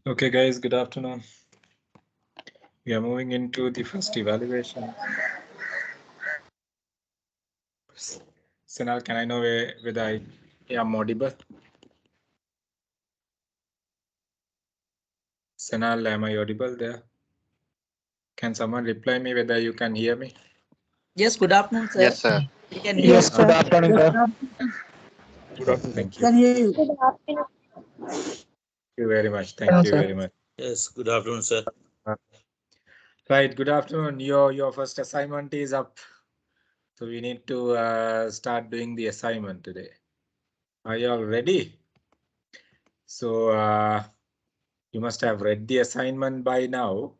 Okay, guys, good afternoon. We are moving into the first evaluation. Sinal, can I know whether I am audible? Sinal, am I audible there? Can someone reply me whether you can hear me? Yes, good afternoon, sir. Yes, sir. We can hear Yes, you. good afternoon, sir. Good afternoon. Thank you. Can hear you. Thank you very much. Thank you very much. Yes, good afternoon, sir. Right, good afternoon. Your first assignment is up. So we need to start doing the assignment today. Are you all ready? So you must have read the assignment by now,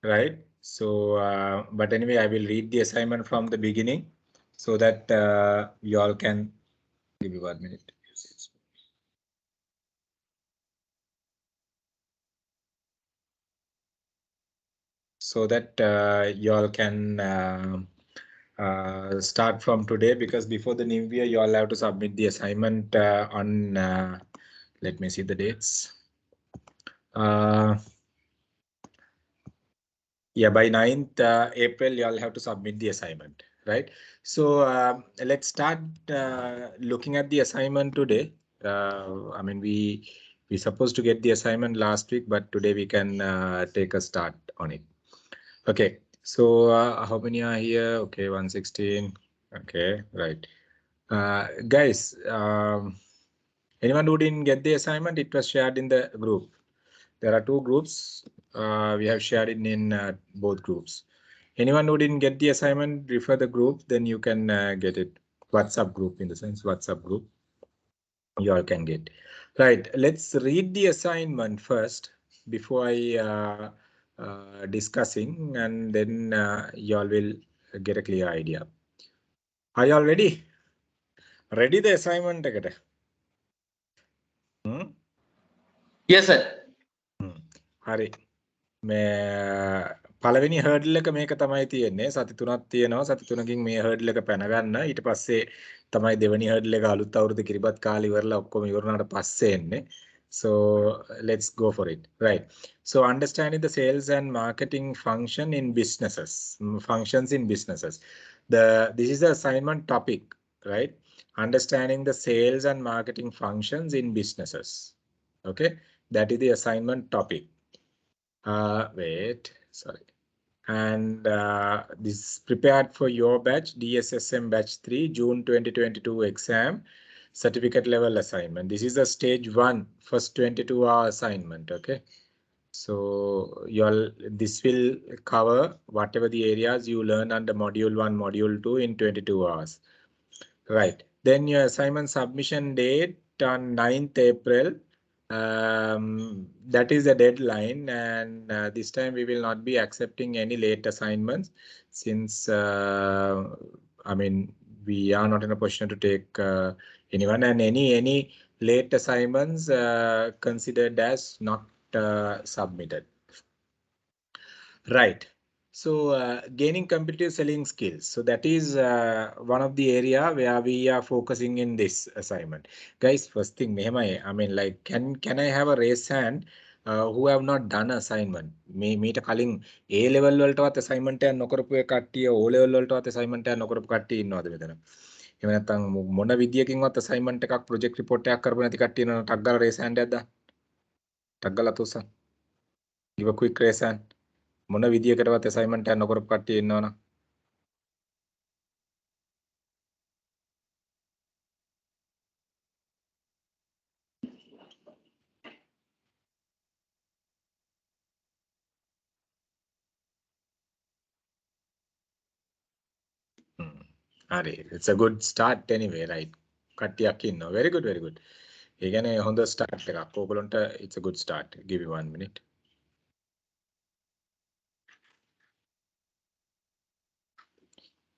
right? So, but anyway, I will read the assignment from the beginning so that you all can give me 1 minute. So that you all can start from today, because before the new year, you all have to submit the assignment on, let me see the dates. Yeah, by 9th April, you all have to submit the assignment, right? So let's start looking at the assignment today. I mean, we supposed to get the assignment last week, but today we can take a start on it. Okay, so how many are here? Okay, 116. Okay, right. Guys, anyone who didn't get the assignment, it was shared in the group. There are two groups. We have shared it in both groups. Anyone who didn't get the assignment, refer the group, then you can get it. WhatsApp group, in the sense, WhatsApp group, you all can get. Right, let's read the assignment first before I discussing, and then you all will get a clear idea. Are you all ready? Ready the assignment? Yes, sir. Hari. පළවෙනි හර්ඩල් එක මේක තමයි තියෙන්නේ. සති 3ක් තියෙනවා. සති 3කින් මේ හර්ඩල් එක පැන ගන්න. ඊට පස්සේ තමයි දෙවෙනි හර්ඩල් එක අලුත් අවුරුදු කිරිබත් කාලේ ඉවරලා ඔක්කොම ඉවරනාට පස්සේ එන්නේ. So let's go for it. Right. So understanding the sales and marketing function in businesses, functions in businesses. This is the assignment topic, right? Understanding the sales and marketing functions in businesses. Okay, that is the assignment topic. Wait, sorry. And this is prepared for your batch, DSSM batch 3, June 2022 exam, certificate level assignment. This is a stage 1, first 22-hour assignment, okay? So this will cover whatever the areas you learn under module 1, module 2 in 22 hours. Right. Then your assignment submission date on 9th April. That is the deadline, and this time we will not be accepting any late assignments, since I mean, we are not in a position to take anyone, and any late assignments considered as not submitted. Right. So gaining competitive selling skills. So that is one of the area where we are focusing in this assignment. Guys, first thing, I mean, like, can I have a raise hand who have not done assignment? Meet කලින් A level වලටවත් assignment එකක් නොකරපු කට්ටිය, O level වලටවත් assignment එකක් නොකරපු කට්ටිය ඉන්නවද මෙතන? එහෙම නැත්නම් මොන විදියකින්වත් assignment එකක් project report එකක් කරපු නැති කට්ටිය ඉන්නවද? ටක් ගාලා raise hand එකක් දාන්න. ටක් ගාලා තුසන්. Give a quick raise hand. මොන විදියකටවත් assignment එකක් නොකරපු කට්ටිය ඉන්නවනම් හරි, it's a good start anyway, right? කට්ටියක් ඉන්නවා. Very good, very good. ඒ කියන්නේ හොඳ start එකක්. ඕගොල්ලන්ට it's a good start. Give me 1 minute.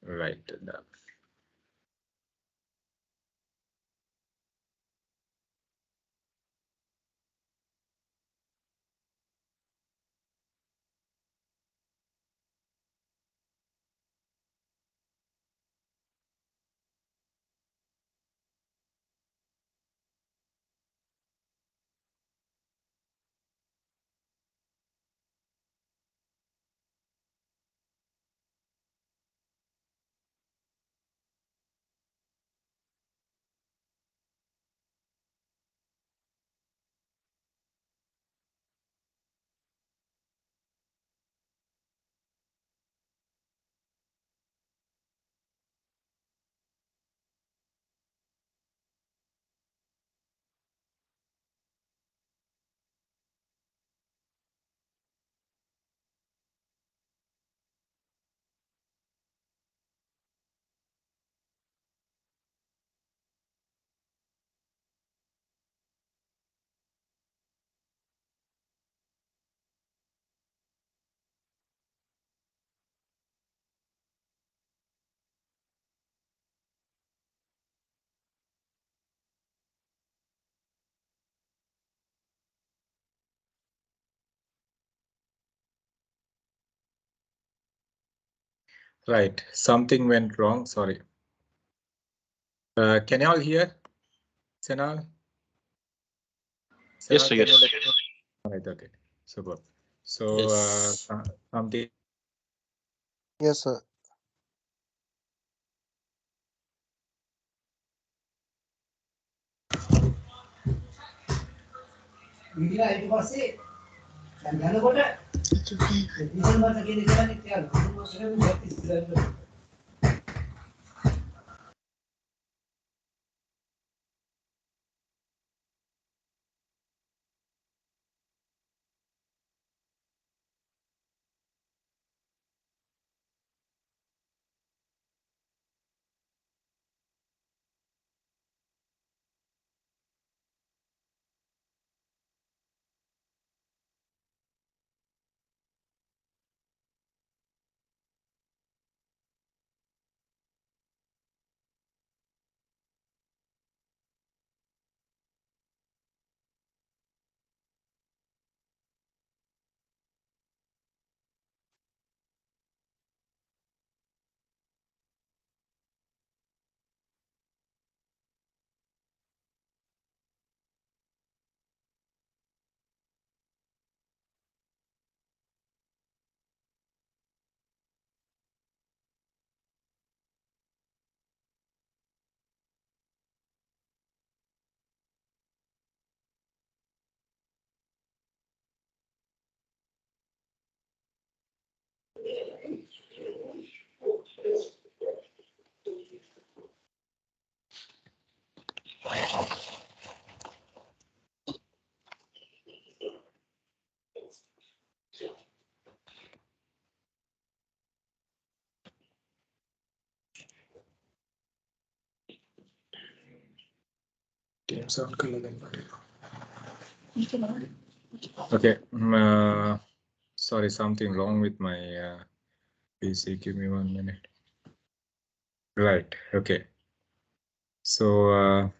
Right. Right, something went wrong. Sorry. Can you all hear? Sinhala? Yes, sir. Yes. All right, okay. Super. So Yes. something. Yes, sir. Okay. Sorry, something wrong with my PC. Give me 1 minute. Right. Okay. So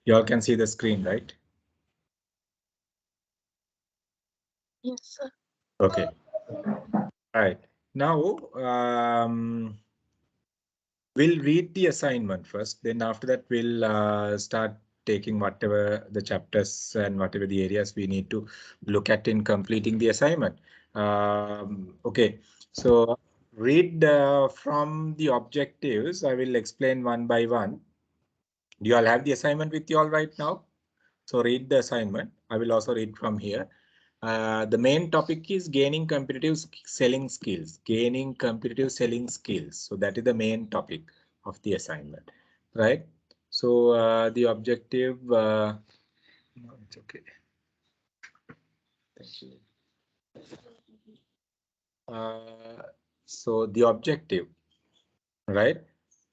you all can see the screen, right? Yes, sir. Okay. All right. Now we'll read the assignment first. Then after that, we'll start taking whatever the chapters and whatever the areas we need to look at in completing the assignment. Okay. So read from the objectives. I will explain one by one. Do you all have the assignment with you all right now? So read the assignment. I will also read from here. The main topic is gaining competitive selling skills. Gaining competitive selling skills. So that is the main topic of the assignment, right? So the objective. No, it's okay. Thank you. So the objective, right?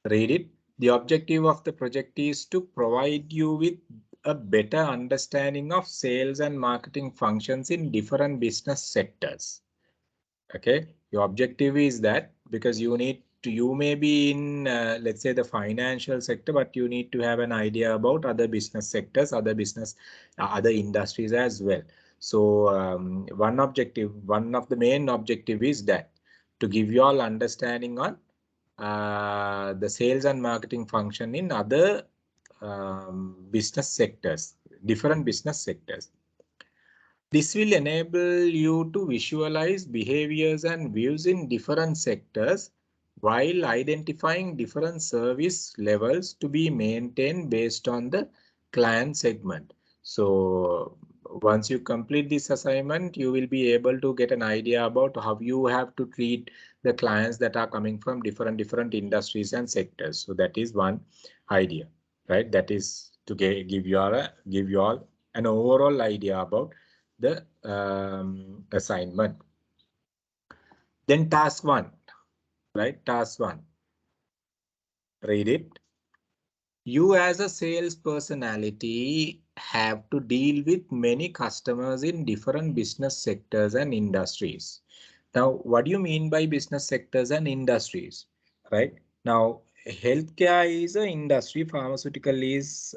Read it. The objective of the project is to provide you with a better understanding of sales and marketing functions in different business sectors. Okay, your objective is that because you may be in, let's say, the financial sector, but you need to have an idea about other business sectors, other industries as well. So one of the main objective is that to give you all understanding on the sales and marketing function in other business sectors, different business sectors. This will enable you to visualize behaviors and views in different sectors while identifying different service levels to be maintained based on the client segment. So once you complete this assignment, you will be able to get an idea about how you have to treat the clients that are coming from different industries and sectors. So that is one idea, right? That is to give you all an overall idea about the assignment. Then task 1, right? Task 1, read it. You as a sales personality have to deal with many customers in different business sectors and industries. Now, what do you mean by business sectors and industries, right? Now, healthcare is an industry, pharmaceutical is,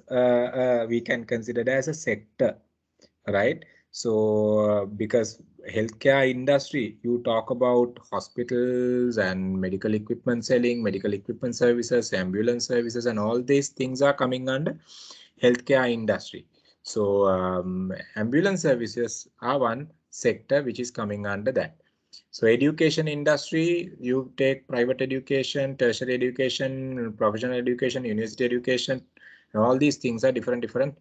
we can consider it as a sector, right? So because healthcare industry, you talk about hospitals and medical equipment selling, medical equipment services, ambulance services, and all these things are coming under healthcare industry. So ambulance services are one sector which is coming under that. So education industry, you take private education, tertiary education, professional education, university education, and all these things are different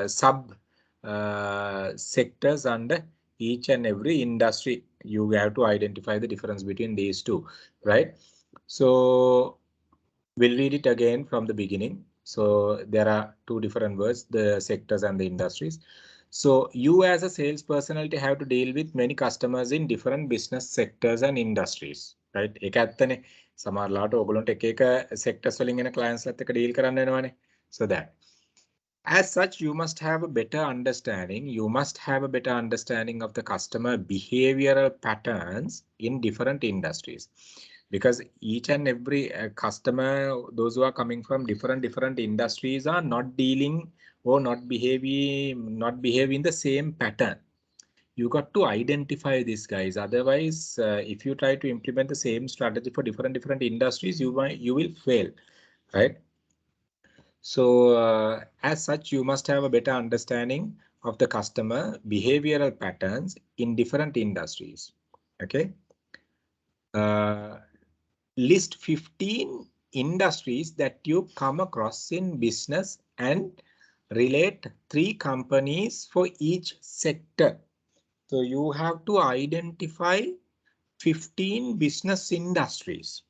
sub sectors under each and every industry. You have to identify the difference between these two, right? So we'll read it again from the beginning. So there are two different words, the sectors and the industries. So you as a sales personality have to deal with many customers in different business sectors and industries, right? ඒක ඇත්තනේ. සමහරලාට ඔයගොල්ලන්ට එක එක sectors වලින් එන clients ලත් එක්ක deal කරන්න වෙනවනේ. So that. As such, you must have a better understanding. You must have a better understanding of the customer behavioral patterns in different industries, because each and every customer, those who are coming from different industries, are not dealing or not behaving the same pattern. You got to identify these guys. Otherwise, if you try to implement the same strategy for different industries, you will fail, right? So as such, you must have a better understanding of the customer behavioral patterns in different industries. Okay. List 15 industries that you come across in business and relate 3 companies for each sector. So you have to identify 15 business industries: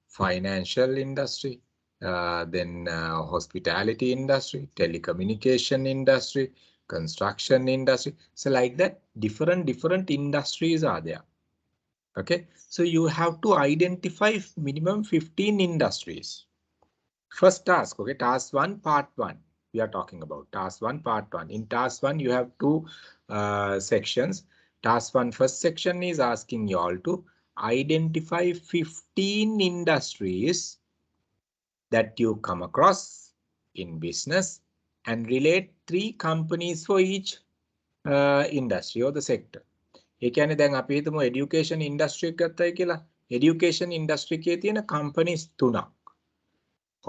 financial industry, then hospitality industry, telecommunication industry, construction industry. So like that, different industries are there. Okay, so you have to identify minimum 15 industries. First task, okay, task 1, part 1. We are talking about task 1, part 1. In task 1, you have 2 sections. Task 1 first section is asking you all to identify 15 industries that you come across in business and relate 3 companies for each industry or the sector. ඒ කියන්නේ දැන් අපි හිතමු education industry එක ගත්තයි කියලා. Education industry එකේ තියෙන companies 3ක්.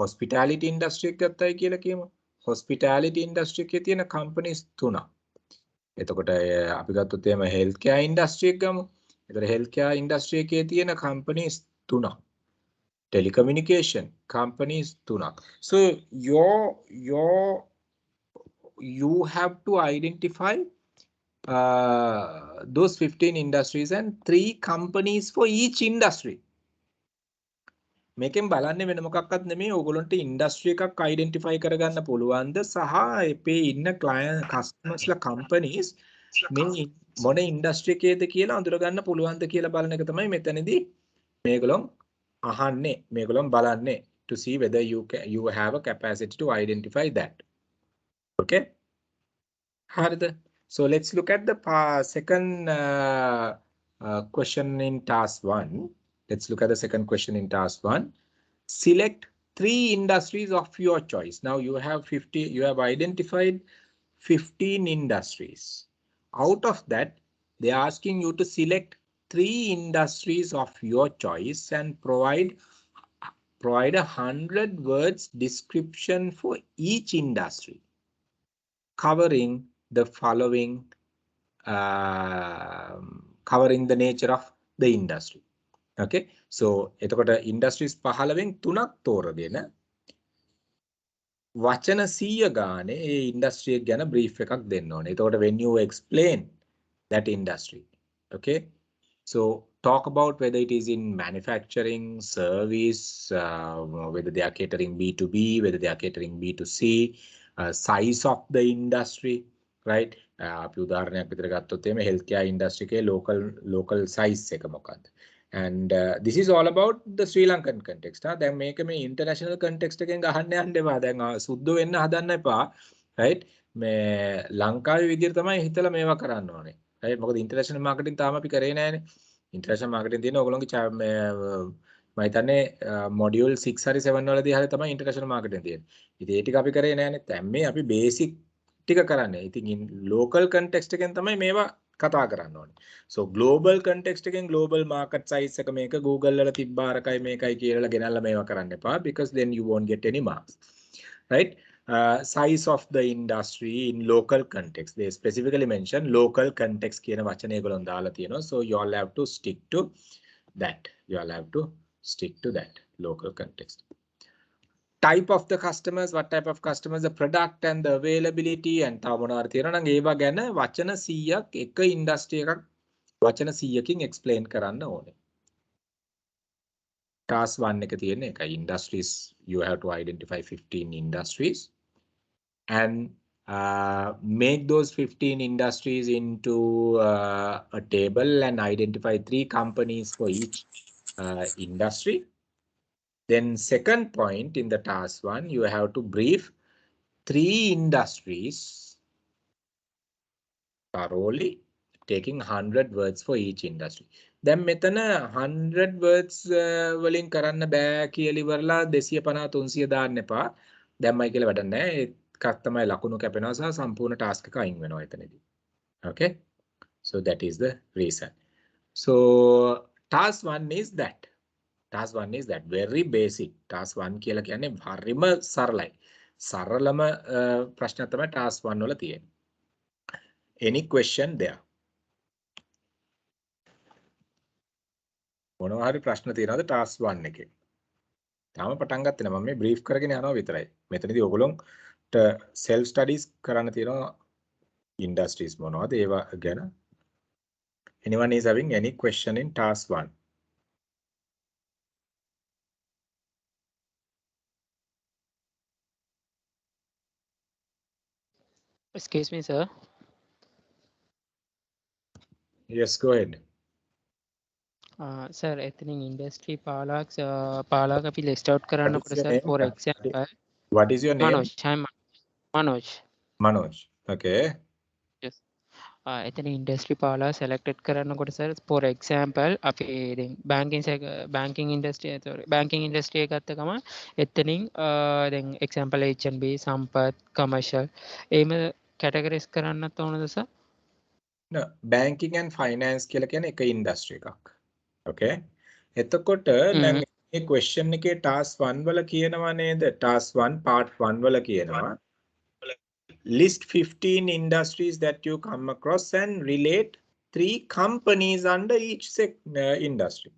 Hospitality industry එක ගත්තයි කියලා කියමු. Hospitality industry එකේ තියෙන companies 3ක්. එතකොට අපි ගත්තොත් එහෙම healthcare industry එක ගමු. ඒතර healthcare industry එකේ තියෙන companies 3ක්. Telecommunication companies 3ක්. So you have to identify those 15 industries and 3 companies for each industry. මේකෙන් බලන්නේ වෙන මොකක්වත් නෙමෙයි, ඕගොල්ලන්ට ඉන්ඩස්ට්‍රි එකක් අයිඩෙන්ටිෆයි කරගන්න පුළුවන්ද සහ අපේ ඉන්න ක්ලයන්ට් කස්ටමර්ස්ලා කම්පනීස් මේ මොන ඉන්ඩස්ට්‍රි එකේද කියලා අඳුර ගන්න පුළුවන්ද කියලා බලන එක තමයි මෙතනදී මේගොල්ලෝ අහන්නේ, මේගොල්ලෝ බලන්නේ to see whether you have a capacity to identify that. Okay, හරිද? So let's look at the second question in task 1. Let's look at the second question in task 1. Select 3 industries of your choice. Now you have identified 15 industries. Out of that, they are asking you to select 3 industries of your choice and provide 100 words description for each industry, covering the following, covering the nature of the industry. Okay, so එතකොට industries 15න් 3ක් තෝරගෙන වචන 100 ගානේ ඒ industry එක ගැන brief එකක් දෙන්න ඕනේ. එතකොට when you explain that industry, okay, so talk about whether it is in manufacturing, service, whether they are catering B2B, whether they are catering B2C, size of the industry, right? අපි උදාහරණයක් විතර ගත්තොත් එimhe healthcare industry එකේ local size එක මොකක්ද? And this is all about the Sri Lankan context. දැන් මේක මේ international context එකෙන් ගහන්න යන්න එපා. දැන් සුද්ධ වෙන්න හදන්න එපා. right? මේ ලංකාවේ විදිහට තමයි හිතලා මේවා කරන්න ඕනේ. right? මොකද international marketing තාම අපි කරේ නැහැනේ. international marketing තියෙන ඕගොල්ලෝගේ මම හිතන්නේ module 6 හරි 7 වලදී හරි තමයි international marketing තියෙන්නේ. ඉතින් ඒ ටික අපි කරේ නැහැනේ. දැන් මේ අපි basic ටික කරන්නේ. ඉතින් local context එකෙන් තමයි මේවා කතා කරන්න ඕනේ. So global context එකෙන් global market size එක මේක Google වල තිබ්බ අරකයි මේකයි කියලා ගෙනල්ලා මේවා කරන්න එපා, because then you won't get any marks. Right? Size of the industry in local context. They specifically mention local context කියන වචනේ ඒගොල්ලෝ දාලා තියෙනවා. So you all have to stick to that. You all have to stick to that local context. Type of the customers, what type of customers, the product and the availability and තව මොනවාරි තියෙනවා නම් ඒවා ගැන වචන 100ක් එක industry එකක් වචන 100කින් explain කරන්න ඕනේ. Task 1 එක තියෙන්නේ එකයි, industries. You have to identify 15 industries and make those 15 industries into a table and identify 3 companies for each industry. Then second point in the task 1, you have to brief 3 industries thoroughly, taking 100 words for each industry. Then මෙතන 100 words වලින් කරන්න බෑ කියලා ඉවරලා 250 300 දාන්න එපා. දැම්මයි කියලා වැඩක් නැහැ. ඒකක් තමයි ලකුණු කැපෙනවා සහ සම්පූර්ණ ටාස්ක් එක අයින් වෙනවා එතනදී. Okay? So that is the reason. So task 1 is that. Task 1 is that very basic. Task 1 කියලා කියන්නේ හරිම සරලයි. සරලම ප්‍රශ්න තමයි task 1 වල තියෙන්නේ. Any question there? මොනවා හරි ප්‍රශ්න තියෙනවද task 1 එකේ? තාම පටන් ගත්තේ නැහැ. මම මේ brief කරගෙන යනවා විතරයි. මෙතනදී ඔයගොල්ලොන්ට self studies කරන්න තියෙනවා industries මොනවද ඒවා ගැන. Anyone is having any question in task 1? Excuse me, sir. Yes, go ahead. Sir, ethnic industry පාලක් අපි list out කරන්නකොට your sir, name? for example, What is your name? Manoj. I'm Manoj. Manoj. Okay. Yes. ethnic industry පාලා selected කරන්නකොට sir, for example, අපි banking industry එක ගත්ත ගමන් ethnic then example H&B, සම්පත්, commercial එහෙම categories කරන්නත් ඕනද sir? No, banking and finance කියලා කියන්නේ එක industry එකක්. Okay. එතකොට දැන් මේ question එකේ task 1 වල කියනවා නේද? task 1 part 1 වල කියනවා list 15 industries that you come across and relate 3 companies under each industry.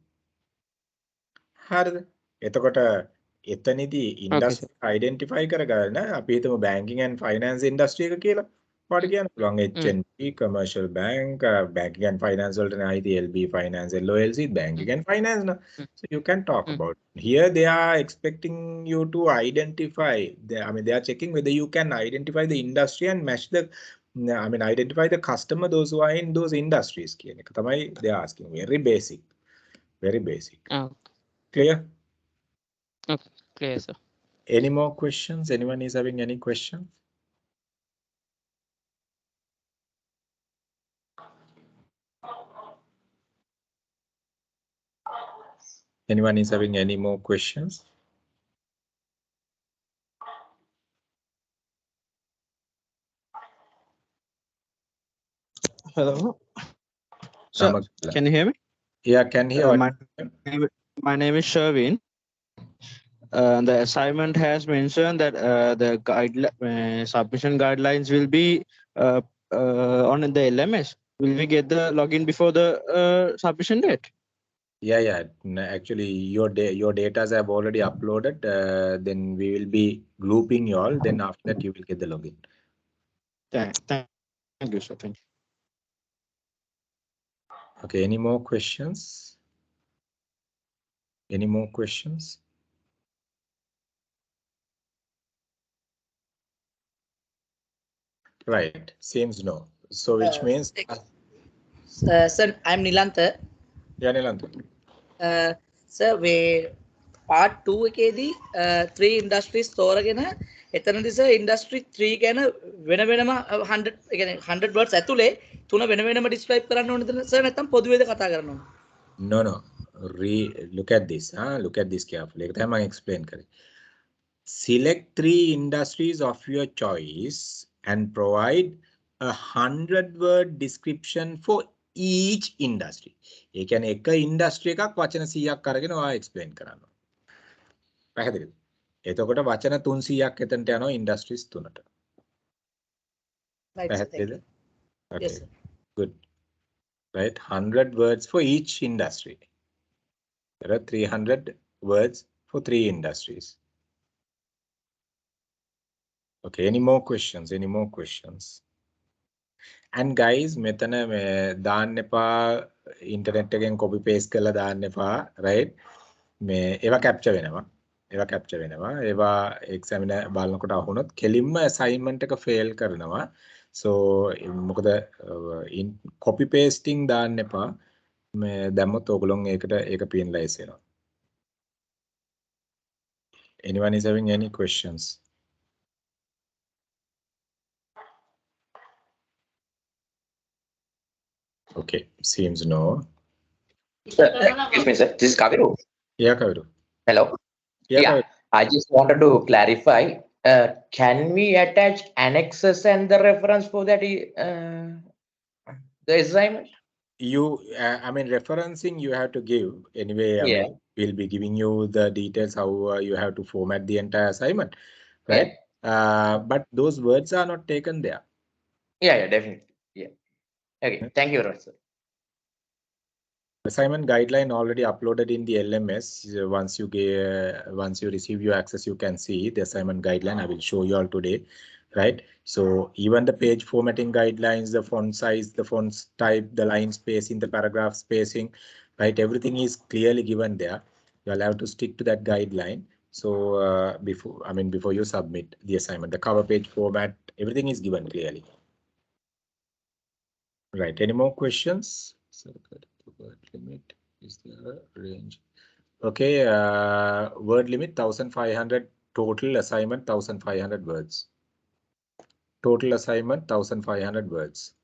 හරිද? එතකොට එතනදී industry identify කරගන්න අපි හිතමු banking and finance industry එක කියලා. what කියන්න පුළුවන් H&B, commercial bank, banking and finance වලට නේ LB finance, LOLC, banking and finance na. So you can talk about here. They are expecting you to identify they are checking whether you can identify the industry and match the identify the customer, those who are in those industries කියන එක තමයි they are asking. Very basic. Clear? Okay, clear sir. Any more questions? Anyone is having any questions? Anyone is having any more questions? Hello. Sir, can you hear me? Yeah, can hear. My name is Sherwin. The assignment has mentioned that the submission guidelines will be on the LMS. Will we get the login before the submission date? Yeah. Actually, your data have already uploaded. Then we will be grouping you all. Then after that, you will get the login. Thank you, sir. Thank you. Okay. Any more questions? Any more questions? Right. Seems no. So which means. Sir, I'm Nilantha. Yeah, Nilantha. Sir, we part 2 එකේදී 3 industries තෝරගෙන එතනදී sir industry 3 ගැන වෙන වෙනම 100 يعني 100 words ඇතුලේ තුන වෙන වෙනම describe කරන්න ඕනද sir නැත්නම් පොදුවේද කතා කරන්න ඕනද? No. Look at this. Look at this carefully. ඒක තමයි මම explain කරේ. Select 3 industries of your choice and provide a 100-word description for each industry. ඒ කියන්නේ එක industry එකක් වචන 100ක් අරගෙන ඔයා explain කරන්න. පැහැදිලිද? එතකොට වචන 300ක් එතනට යනවා industries තුනට. Right, sir. Thank you. Okay. Yes, sir. Good. Right, 100 words for each industry. There are 300 words for 3 industries. Okay, any more questions? Any more questions? And guys, මෙතන දාන්න එපා internet එකෙන් copy paste කරලා දාන්න එපා, right? ඒවා capture වෙනවා. ඒවා examiner බලනකොට අහුනොත් කෙලින්ම assignment එක fail කරනවා. So මොකද copy pasting දාන්න එපා. දැම්මොත් ඕගොල්ලෝ ඒක penalize වෙනවා. Anyone is having any questions? Okay, seems no. Excuse me, sir. This is Kaviru. Yeah, Kaviru. Hello. Yeah, Yeah. Kaviru. I just wanted to clarify. Can we attach annexes and the reference for that? The assignment. You, I mean, referencing you have to give anyway. I Yeah. mean, we'll be giving you the details how you have to format the entire assignment, right? But those words are not taken there. Yeah, definitely. Yeah. Okay. Thank you very much, sir. Assignment guideline already uploaded in the LMS. Once you receive your access, you can see the assignment guideline. I will show you all today, right? So even the page formatting guidelines, the font size, the font type, the line spacing, the paragraph spacing, right? Everything is clearly given there. You'll have to stick to that guideline. So before you submit the assignment, the cover page format, everything is given clearly. Right, any more questions? Word limit is the range. Okay, word limit 1500, total assignment 1500 words. Total assignment 1500 words.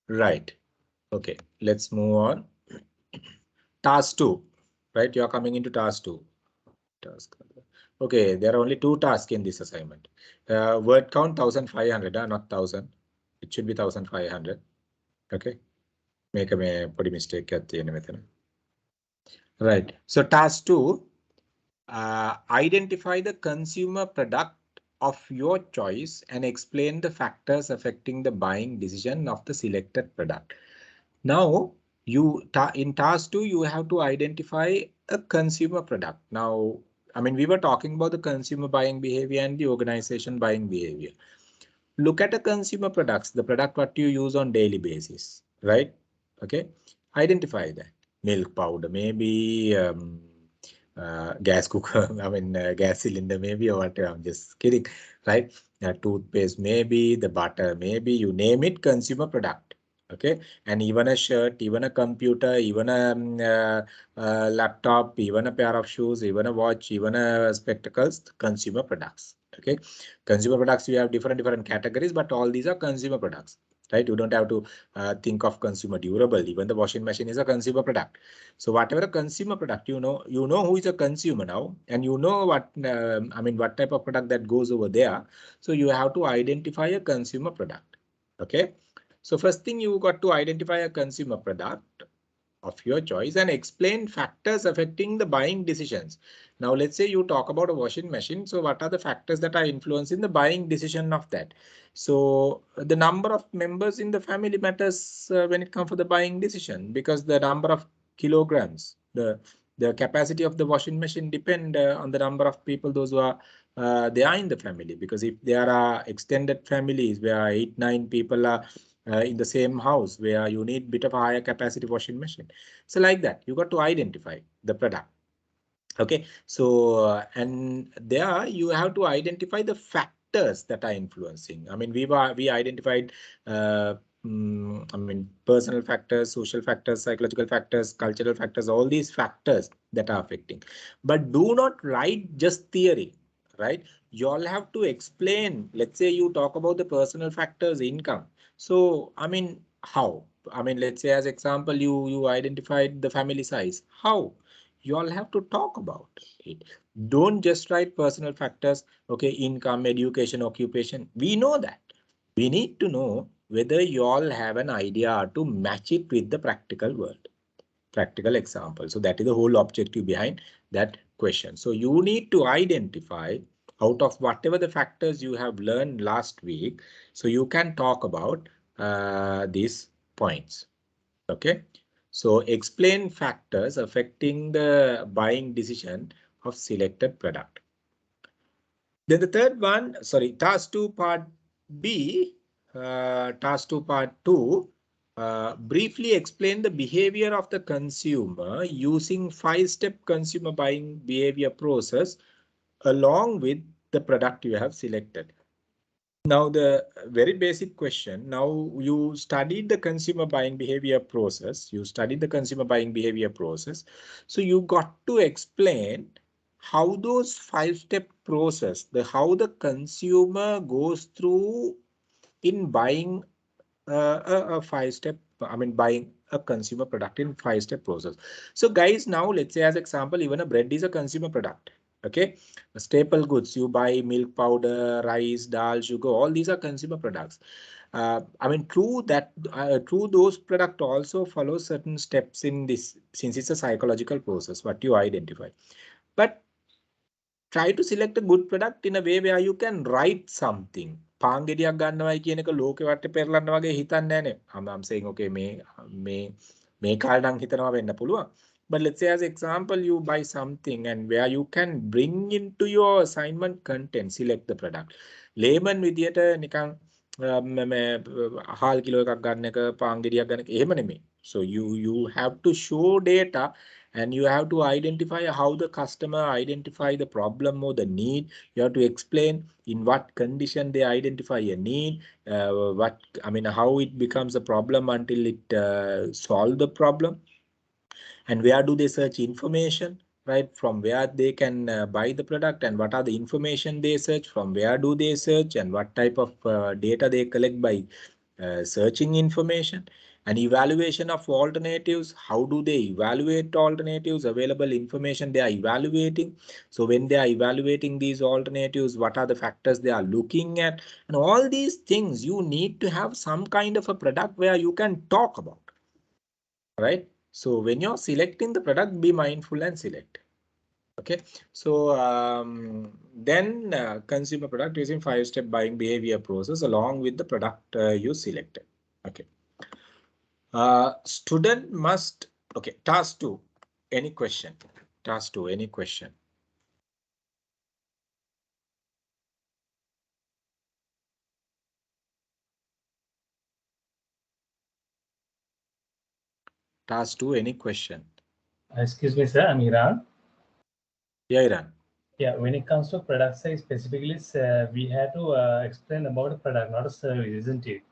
Right. Okay, let's move on. Task 2. Right, you are coming into task 2. Okay, there are only 2 tasks in this assignment. Word count 1500, not 1000. It should be 1500. Okay, make a pretty mistake at the end. Right, so task 2, identify the consumer product of your choice and explain the factors affecting the buying decision of the selected product. Now, in task 2, you have to identify a consumer product. Now, I mean, we were talking about the consumer buying behavior and the organization buying behavior. Look at the consumer products, the product what you use on daily basis, right? Okay, identify that. Milk powder, maybe gas cooker, I mean gas cylinder maybe, or whatever. I'm just kidding, right? Toothpaste maybe, the butter maybe, you name it, consumer product. Okay, and even a shirt, even a computer, even a laptop, even a pair of shoes, even a watch, even a spectacles, consumer products. Okay, consumer products, you have different categories, but all these are consumer products, right? You don't have to think of consumer durable. Even the washing machine is a consumer product. So whatever a consumer product, you know who is a consumer now, and you know what what type of product that goes over there. So you have to identify a consumer product. Okay, so first thing, you got to identify a consumer product of your choice and explain factors affecting the buying decisions. Now, let's say you talk about a washing machine. So what are the factors that are influencing the buying decision of that? So the number of members in the family matters when it comes to the buying decision, because the number of kilograms, the capacity of the washing machine depend on the number of people, those who are there in the family. Because if there are extended families where 8-9 people are in the same house, where you need bit of a higher capacity washing machine. So like that, you got to identify the product. Okay, so and there you have to identify the factors that are influencing. I mean, we identified personal factors, social factors, psychological factors, cultural factors, all these factors that are affecting. But do not write just theory, right? You all have to explain. Let's say you talk about the personal factors, income. So, I mean, how? I mean, let's say as example, you identified the family size. How? you all have to talk about it. Don't just write personal factors, okay, income, education, occupation. We know that. We need to know whether you all have an idea to match it with the practical world, practical example. So that is the whole objective behind that question. So you need to identify out of whatever the factors you have learned last week, so you can talk about these points. Okay, so explain factors affecting the buying decision of selected product. Then the third one, sorry, task 2 part B, task 2 part 2, briefly explain the behavior of the consumer using 5-step consumer buying behavior process along with the product you have selected. Now, the very basic question, now you studied the consumer buying behavior process, you studied the consumer buying behavior process. So you got to explain how those 5-step process, how the consumer goes through in buying a 5-step, buying a consumer product in 5-step process. So guys, now let's say as example, even a bread is a consumer product. Okay, staple goods, you buy milk powder, rice, dal, sugar, all these are consumer products. True that true those product also follow certain steps in this, since it's a psychological process, what you identify. But try to select a good product in a way where you can write something. පාංගෙඩියක් ගන්නවයි කියන එක ලෝකෙ වටේ පෙරලන්න වගේ හිතන්නේ නැහැ. I'm saying okay මේ කාලේ නම් හිතනවා වෙන්න පුළුවන්. But let's say as example you buy something and where you can bring into your assignment content, select the product. Layman විදියට නිකන් හාල් කිලෝ එකක් ගන්න එක පාංගෙඩියක් ගන්න එක එහෙම නෙමෙයි. So you have to show data and you have to identify how the customer identify the problem or the need. You have to explain in what condition they identify a need, how it becomes a problem until it solve the problem, and where do they search information, right? From where they can buy the product, and what are the information they search, from where do they search, and what type of data they collect by searching information. And evaluation of alternatives, how do they evaluate alternatives, available information they are evaluating. So when they are evaluating these alternatives, what are the factors they are looking at, and all these things you need to have some kind of a product where you can talk about, right? So when you're selecting the product, be mindful and select. Okay, so then consumer product using 5-step buying behavior process along with the product you selected. Okay. Student must, okay, task 2, any question? Task 2, any question? Task 2, any question? Excuse me, sir, I'm Iran. Yeah, Iran. Yeah, when it comes to product size specifically, we have to explain about a product, not a service, isn't it?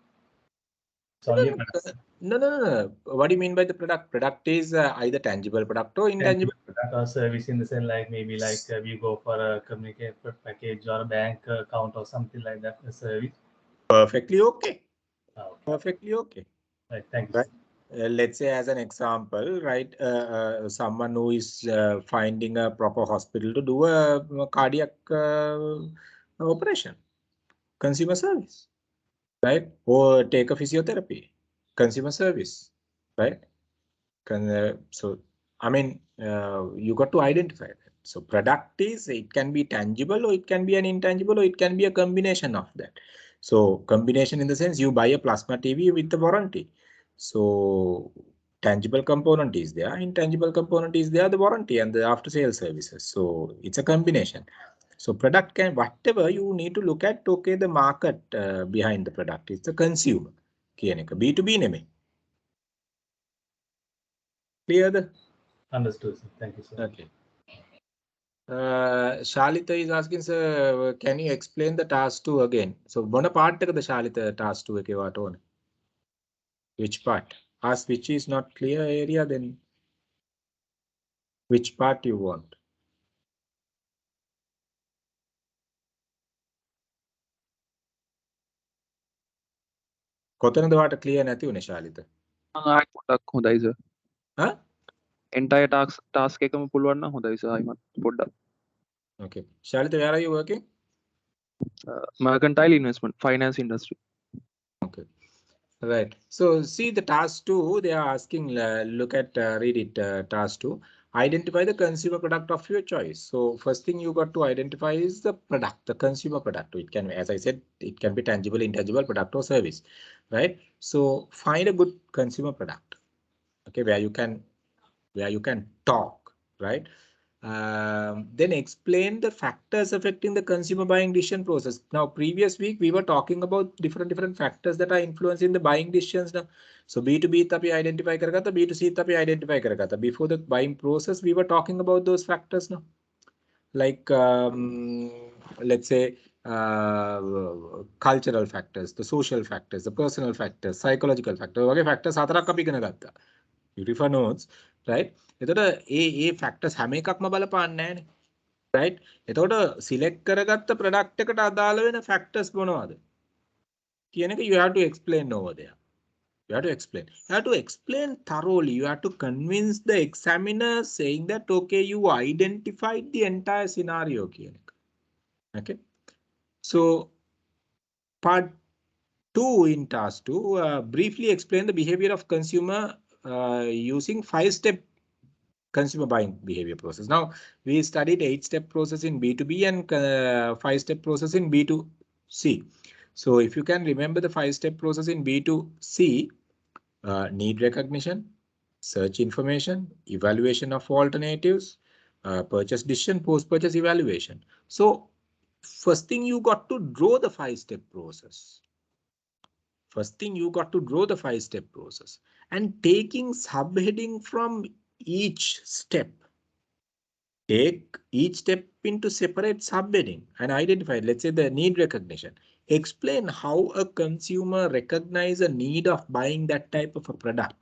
It's only a product. No. What do you mean by the product? Product is either tangible product or intangible product or service, in the sense like maybe like we go for a communicate package or a bank account or something like that, a service. Perfectly okay. Okay. Perfectly okay. Right, thank you. Right. Let's say as an example, right, someone who is finding a proper hospital to do a cardiac operation, consumer service, right? Or take a physiotherapy, consumer service, right? So, you got to identify that. So product is, it can be tangible or it can be an intangible or it can be a combination of that. So combination in the sense you buy a plasma TV with the warranty. So tangible component is there, intangible component is there, the warranty and the after sale services. So it's a combination. So product can, whatever you need to look at, okay, the market behind the product is the consumer. B2B name. Clear? Understood, sir. Thank you, sir. Okay. Shalita is asking, sir, can you explain the task 2 again? So, what part of the Shalita task 2 ke what on? Which part? Ask which is not clear area, then which part you want? කොතනද වාට clear නැති උනේ ශාලිත? ආයි පොඩක් හොඳයි sir. Huh? entire task එකම පුළුවන් නම් හොඳයි සර් අයිමත් පොඩ්ඩක්. Okay. Shalita, where are you working? Mercantile investment finance industry. Okay. Right. So see the task 2, they are asking, look at, read it, task 2. Identify the consumer product of your choice. So first thing you got to identify is the product, the consumer product. It can, as I said, it can be tangible, intangible product or service, right? So find a good consumer product, okay, where you can talk, right? Then explain the factors affecting the consumer buying decision process. Now, previous week we were talking about different factors that are influencing the buying decisions. Now, so B2B tapi identify karagata, B2C tapi identify karagata. Before the buying process, we were talking about those factors now. Like let's say cultural factors, the social factors, the personal factors, psychological factors. Okay, factors හතරක් අපි ඉගෙන ගත්තා. You refer notes, right? එතකොට ඒ factors හැම එකක්ම බලපාන්නේ නැහැනේ. Right? එතකොට select කරගත්ත product එකට අදාළ වෙන factors මොනවද? කියන එක you have to explain over there. You have to explain. You have to explain thoroughly. You have to convince the examiner saying that, okay, you identified the entire scenario. Okay. So part 2 in task 2, briefly explain the behavior of consumer using 5-step consumer buying behavior process. Now, we studied 8-step process in B2B and 5-step process in B2C. So if you can remember the 5-step process in B2C, need recognition, search information, evaluation of alternatives, purchase decision, post-purchase evaluation. So first thing you got to draw the 5-step process. First thing you got to draw the 5-step process and taking subheading from each step. Take each step into separate subheading and identify, let's say the need recognition. Explain how a consumer recognizes a need of buying that type of a product,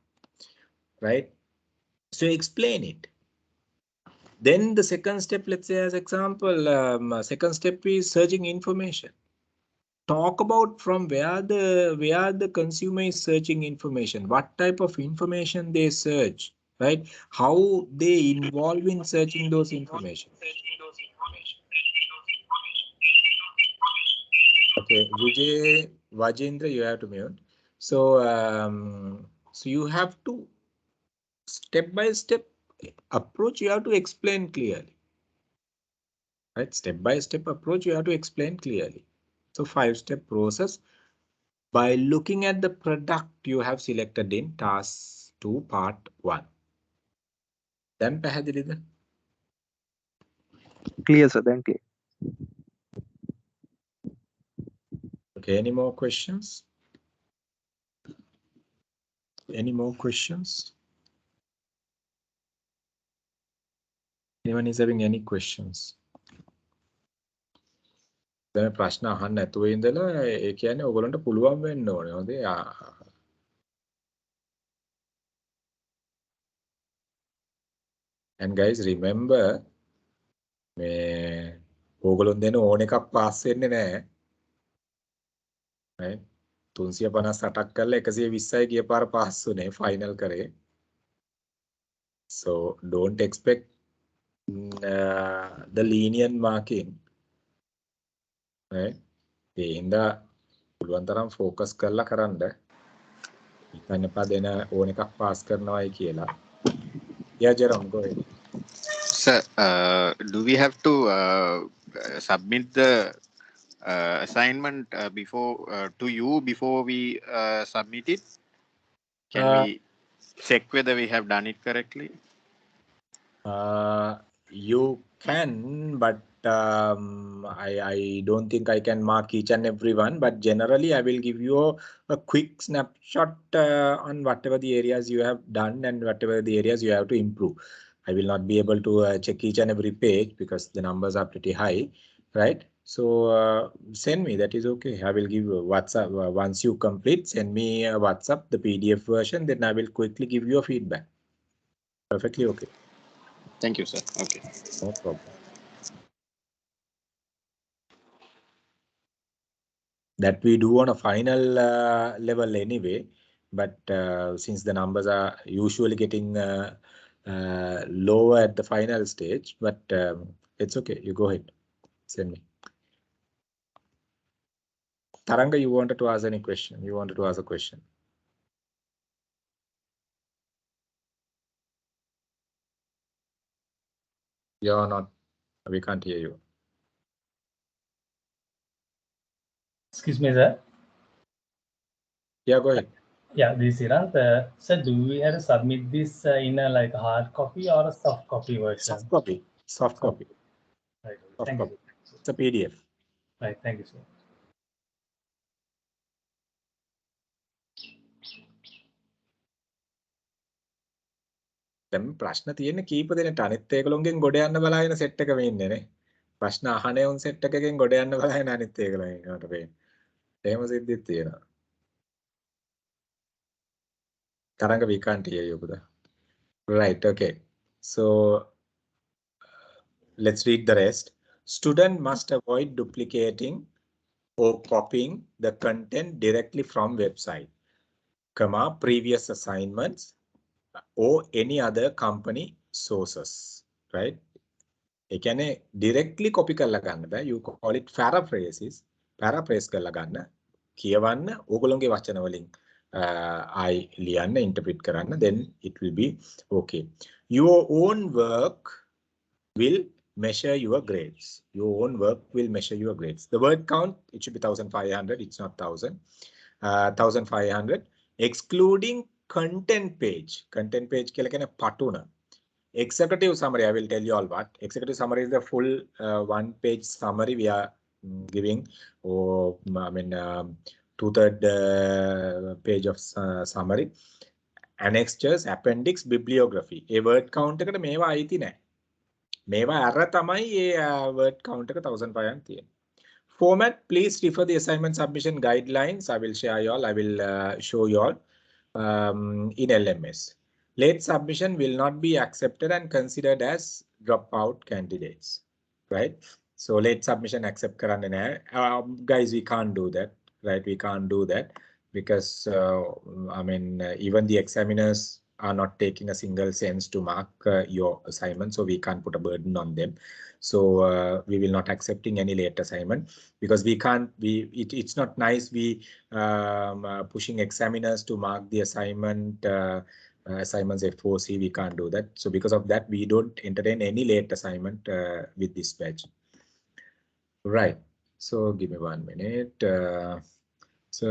right? So explain it. Then the second step, let's say as example, second step is searching information. Talk about from where the consumer is searching information, what type of information they search, right? How they involve in searching those information. Okay, Vijay, Vajendra, you have to mute. So, so you have to step by step approach. You have to explain clearly, right? Step by step approach. You have to explain clearly. So 5-step process. By looking at the product you have selected in task 2 part 1. Then පැහැදිලිද? Clear sir, thank you. Okay, any more questions? Any more questions? Anyone is having any questions? දැන් ප්‍රශ්න අහන්න නැතුව ඉඳලා ඒ කියන්නේ ඔයගොල්ලන්ට පුළුවන් වෙන්න ඕනේ. හොඳේ. And guys, remember මේ ඕගොල්ලොන් දෙන ඕන එකක් පාස් වෙන්නේ නැහැ. right? 358ක් කරලා 120යි ගිය පාර පාස් වුනේ ෆයිනල් කරේ. So don't expect the lenient marking. right? ඒ හින්දා පුළුවන් තරම් ફોකස් කරලා කරන්න. හිතන්න එපා දෙන ඕන එකක් පාස් කරනවායි කියලා. Yeah, Jerome, go ahead. Sir, do we have to submit the assignment before to you before we submit it? Can we check whether we have done it correctly? You can, but I don't think I can mark each and every one, but generally I will give you a quick snapshot on whatever the areas you have done and whatever the areas you have to improve. I will not be able to check each and every page because the numbers are pretty high, right? So send me, that is okay. I will give you a WhatsApp. Once you complete, send me a WhatsApp, the PDF version, then I will quickly give you a feedback. Perfectly okay. Thank you, sir. Okay. No problem. That we do on a final level anyway, but since the numbers are usually getting lower at the final stage, but it's okay. You go ahead. Send me. Taranga, you wanted to ask any question? You wanted to ask a question? You're not. We can't hear you. Excuse me, sir. Yeah, go ahead. Yeah, this is Irant. Sir, do we have to submit this in a like hard copy or a soft copy version? Soft copy. Soft copy. Right. Soft Thank copy. you. It's a PDF. Right. Thank you, sir. දැන් ප්‍රශ්න තියෙන්නේ කීප දෙනෙක්ට අනිත් ඒගොල්ලොන්ගෙන් ගොඩ යන්න බලාගෙන set එක මේ ඉන්නේ නේ. ප්‍රශ්න අහන්නේ උන් සෙට් එකකින් ගොඩ යන්න බලාගෙන අනිත් ඒගොල්ලෝ ඉන්නවට පේන්නේ. එහෙම සිද්ධිත් තියෙනවා. තරංග we can't hear you, Buddha. Right, okay. So let's read the rest. Student must avoid duplicating or copying the content directly from website, comma, previous assignments or any other company sources, right? ඒ කියන්නේ directly copy කරලා ගන්න බෑ. You call it paraphrases. Paraphrase කරලා ගන්න. කියවන්න ඕගොල්ලෝගේ වචන වලින් ආයි ලියන්න interpret කරන්න, then it will be okay. Your own work will measure your grades. Your own work will measure your grades. The word count, it should be 1500. It's not 1000. 1500 excluding content page. Content page කියලා කියන්නේ පටුන. Executive summary, I will tell you all what. Executive summary is the full one-page summary we are giving, or I mean, two-third page of summary. Annexures, appendix, bibliography. A word count එකට මේවා අයිති නැහැ. මේවා අර තමයි ඒ word count එක 1500 තියෙන්නේ. Format, please refer the assignment submission guidelines. I will share you all. I will show you all in LMS. Late submission will not be accepted and considered as dropout candidates, right? So late submission accept karanne naha. Guys, we can't do that, right? We can't do that because I mean, even the examiners are not taking a single cents to mark your assignment, so we can't put a burden on them. So we will not accepting any late assignment because we can't. It's not nice. We pushing examiners to mark the assignment. Assignments F4C, we can't do that. So because of that, we don't entertain any late assignment with this batch. Right. So give me 1 minute. So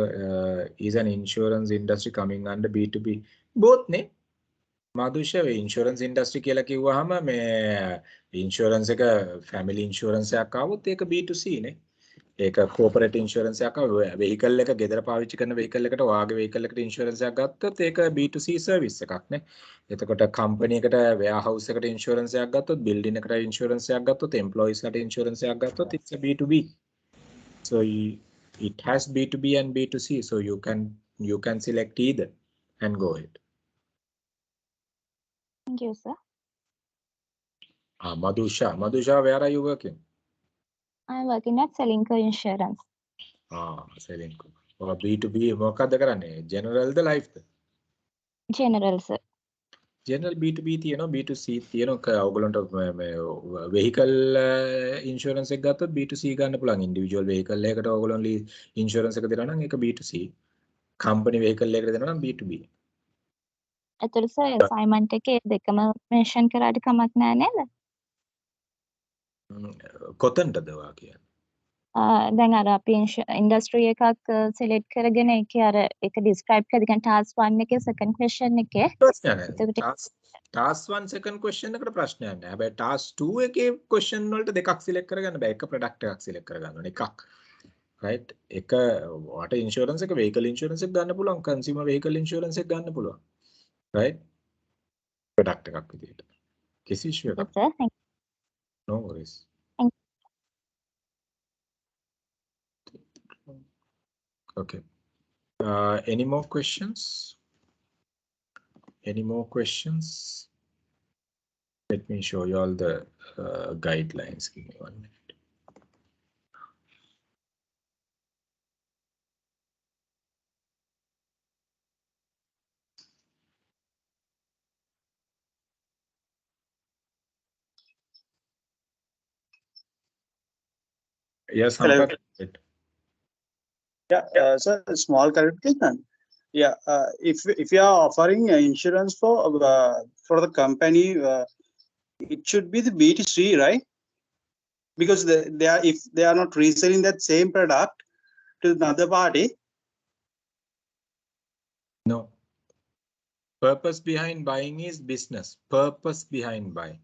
is an insurance industry coming under B2B? Both, ne? Madhusha, insurance industry කියලා කිව්වහම මේ insurance එක family insurance එකක් ආවොත් ඒක B2C නේ. ඒක corporate insurance එකක් vehicle එක ගෙදර පාවිච්චි කරන vehicle එකට ඔයාගේ vehicle එකට insurance එකක් ගත්තොත් ඒක B2C service එකක් නේ. එතකොට company එකට warehouse එකට insurance එකක් ගත්තොත් building එකට insurance එකක් ගත්තොත් employees ලාට insurance එකක් ගත්තොත් it's a B2B. So it has B2B and B2C, so you can select either and go ahead. Thank you, sir. Madhusha, where are you working? I'm working at Selinco Insurance. Selinco. Or B2B මොකක්ද කරන්නේ? General ද life ද? General, sir. General B2B තියෙනවා, B2C තියෙනවා. ඔයගොල්ලන්ට vehicle insurance එක ගත්තොත් B2C ගන්න පුළුවන්. individual vehicle එකකට ඔයගොල්ලන් insurance එක දෙනවා නම් ඒක B2C. company vehicle එකකට දෙනවා නම් B2B. එතකොට sir assignment එකේ දෙකම mention කරාට කමක් නැහැ නේද? කොතනටද ඔයා කියන්නේ? දැන් අර අපි industry එකක් select කරගෙන ඒකේ අර ඒක describe කරලා කියන්නේ task 1 එකේ second question එකේ. ප්‍රශ්නයක් නැහැ. task 1 second question එකට ප්‍රශ්නයක් නැහැ. හැබැයි task 2 එකේ question වලට දෙකක් select කරගන්න බෑ. එක product එකක් select කරගන්න ඕනේ. එකක්. right? එක water insurance එක vehicle insurance එක ගන්න පුළුවන්. consumer vehicle insurance එක ගන්න පුළුවන්. right? product එකක් විදියට. කිසි issue එකක්. Sir, thank no worries. Thank Okay. Any more questions? Any more questions? Let me show you all the guidelines. Give me 1 minute. Yes, Hello. Sampath. Yeah, so small clarification. Yeah, if you are offering insurance for the company, it should be the B2C, right? Because they are, if they are not reselling that same product to another party. No. Purpose behind buying is business. Purpose behind buying.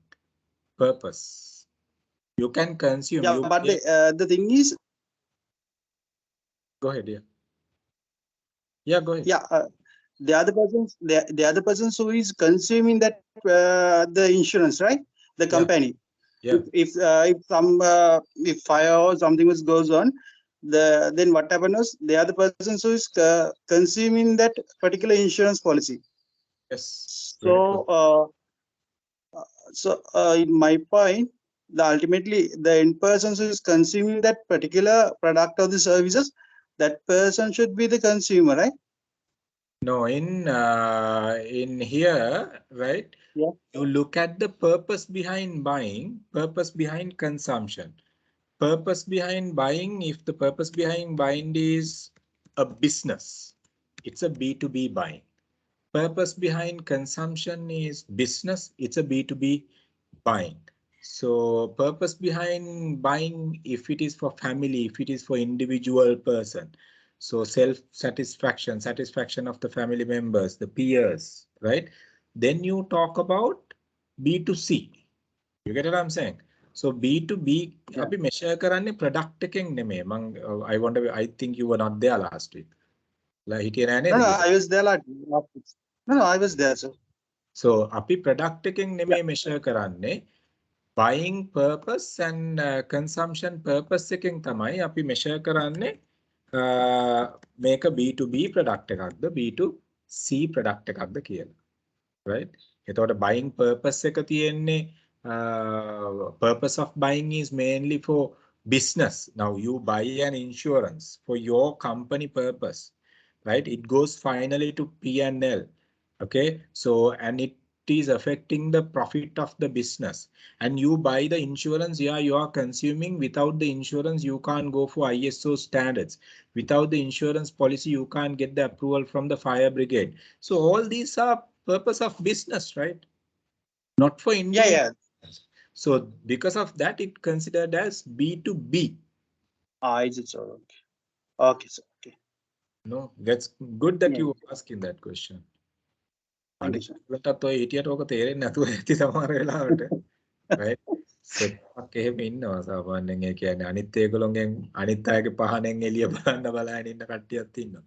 Purpose. You can consume. Yeah, but the thing is. Go ahead. Yeah. Yeah, go ahead. Yeah, the other persons who is consuming that the insurance, right? The company. Yeah. If fire or something goes on, then what happens? The other person who is consuming that particular insurance policy. Yes. So in my point, ultimately the end person who is consuming that particular product or the services, that person should be the consumer, right? No, in here, right? Yeah. You look at the purpose behind buying, purpose behind consumption. Purpose behind buying, if the purpose behind buying is a business, it's a B2B buying. Purpose behind consumption is business, it's a B2B buying. So purpose behind buying, if it is for family, if it is for individual person, so self-satisfaction, satisfaction of the family members, the peers, right? Then you talk about B2C. You get what I'm saying? So B2B, අපි measure කරන්නේ product එකෙන් නෙමෙයි. I think you were not there last week. හිටියේ නෑ නේද? No, I was there last week. No, I was there, sir. So අපි product එකෙන් නෙමෙයි measure කරන්නේ. Buying purpose and consumption purpose එකෙන් තමයි අපි measure කරන්නේ මේක B2B product එකක්ද B2C product එකක්ද කියලා. Right? එතකොට buying purpose එක තියෙන්නේ purpose of buying is mainly for business. Now you buy an insurance for your company purpose, right? It goes finally to P&L. Okay, so and it is affecting the profit of the business, and you buy the insurance. Yeah, you are consuming. Without the insurance you can't go for ISO standards. Without the insurance policy you can't get the approval from the fire brigade. So all these are purpose of business, right? Not for individual. Yeah. So because of that it considered as B2B. Is it so? Okay, sir. Okay. No, that's good that you asking that question. අනිත් ඔය හිටියට ඕක තේරෙන්නේ නැතුව ඇති සමහර වෙලාවට. right? සෙට්ක් එහෙම ඉන්නවා සාමාන්‍යයෙන්. ඒ කියන්නේ අනිත් ඒගොල්ලෝගෙන් අනිත් අයගේ පහනෙන් එළිය බලන්න ඉන්න කට්ටියක් ඉන්නවා.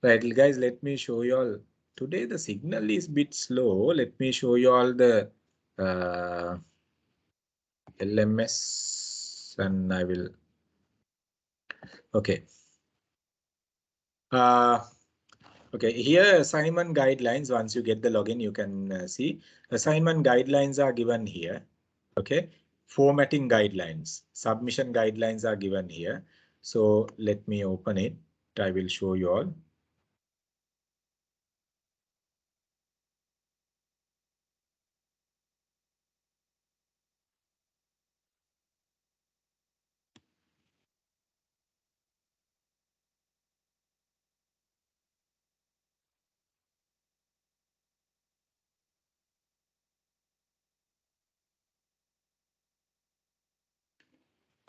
Right, guys, let me show you all. Today the signal is bit slow. Let me show you all the LMS and I will. Okay. Okay, here assignment guidelines. Once you get the login, you can see assignment guidelines are given here. Okay, formatting guidelines, submission guidelines are given here. So let me open it. I will show you all.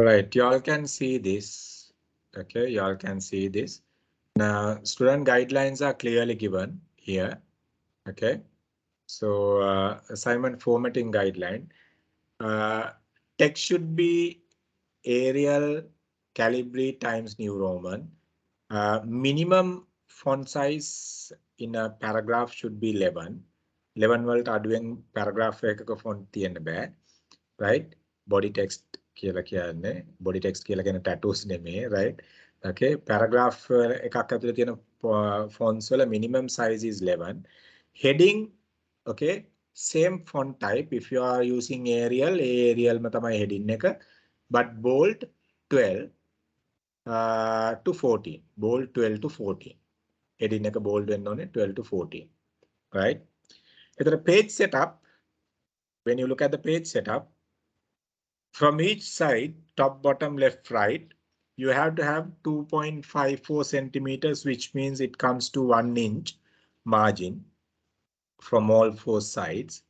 Right, you all can see this. Okay, you all can see this. Now, student guidelines are clearly given here. Okay, so assignment formatting guideline. Text should be Arial, Calibri times New Roman. Minimum font size in a paragraph should be 11. 11 වලට අඩුවෙන් paragraph එකක font තියෙන්න බෑ. Right? Body text කියලා කියන්නේ body text කියලා කියන tattoos නෙමෙයි, right? Okay, paragraph එකක් ඇතුලේ තියෙන fonts වල minimum size is 11. Heading, okay, same font type. If you are using Arial ම තමයි heading එක, but bold 12 to 14. Bold 12 to 14. Heading එක bold වෙන්න ඕනේ 12 to 14. Right? එතන page setup, when you look at the page setup, From each side, top, bottom, left, right, you have to have 2.54 centimeters, which means it comes to 1 inch margin from all 4 sides.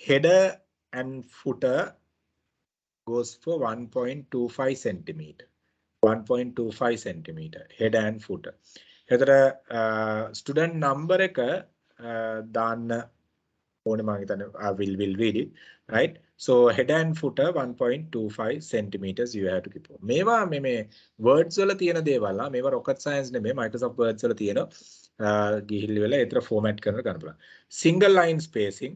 Header and footer goes for 1.25 centimeter. 1.25 centimeter, header and footer. Student number දාන්න ඕනේ මම හිතන්නේ I will read it, right? So head and footer 1.25 centimeters you have to keep. මේවා මේ words වල තියෙන දේවල් මේවා rocket science නෙමෙයි Microsoft Words වල තියෙන ගිහිල්ලි වෙලා ඒතර format කරන ගන්න පුළුවන්. Single line spacing,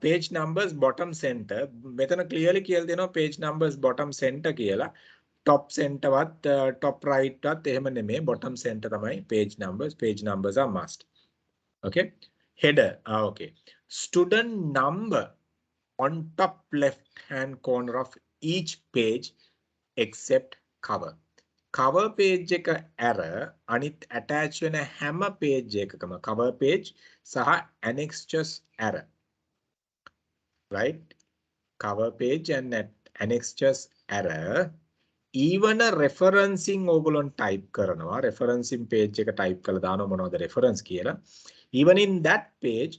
page numbers bottom center. මෙතන clearly කියලා දෙනවා page numbers bottom center කියලා. Top center වත් top right වත් එහෙම නෙමෙයි bottom center තමයි page numbers are must. Okay. Header, okay. Student number on top left hand corner of each page except cover. Cover page එක ඇර අනිත් attach වෙන හැම page එකකම cover page සහ annexures ඇර. Right? Cover page and annexures ඇර. Even a referencing ඕගොල්ලෝ type කරනවා. Referencing page එක type කරලා දානවා මොනවද reference කියලා. Even in that page,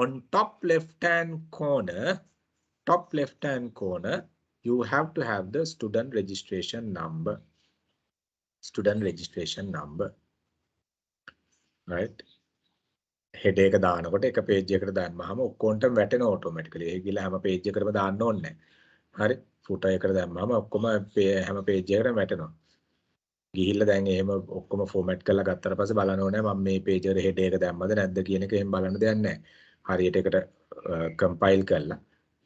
on top left-hand corner, you have to have the student registration number. Student registration number, right? Head එක දානකොට එක page එකකට දාන්නම ඔක්කොන්ටම වැටෙනවා automatically. ඒක ගිහලා හැම page එකකටම දාන්න ඕනේ නැහැ. හරි. footer එකට දැම්මම ඔක්කොම හැම page එකකටම වැටෙනවා. ගිහිල්ලා දැන් එහෙම ඔක්කොම format කරලා ගත්තට පස්සේ බලන්න ඕනේ මම මේ page එකට head එක දැම්මද නැද්ද කියන එක එහෙම බලන්න දෙයක් නැහැ. හරියට එකට compile කරලා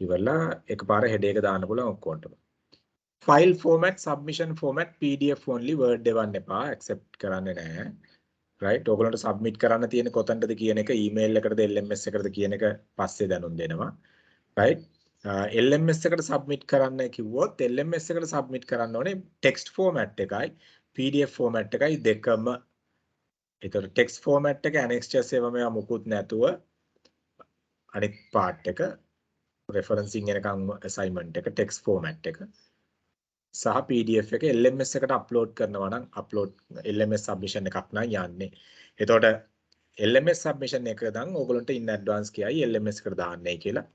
ඉවරලා එකපාර head එක දාන්න පුළුවන් ඔක්කොන්ටම. File format, submission format, PDF only, Word දෙවන්න එපා, accept කරන්නේ නැහැ. Right? ඔයගොල්ලන්ට submit කරන්න තියෙන කොතනද කියන එක email එකකටද LMS එකකටද කියන එක පස්සේ දැනුම් දෙනවා. Right? LMS එකට submit කරන්න කිව්වොත් LMS එකට submit කරන්න ඕනේ text format එකයි PDF format එකයි දෙකම. ඒතර text format එක annexures ඒවා මේවා මුකුත් නැතුව අනිත් part එක referencing එනකම් assignment එක text format එක සහ PDF එක LMS එකට upload කරනවා නම් upload LMS submission එකක් නම් යන්නේ. එතකොට LMS submission එක නම් ඕගොල්ලන්ට in advance කියයි LMS එකට දාන්නයි කියලා.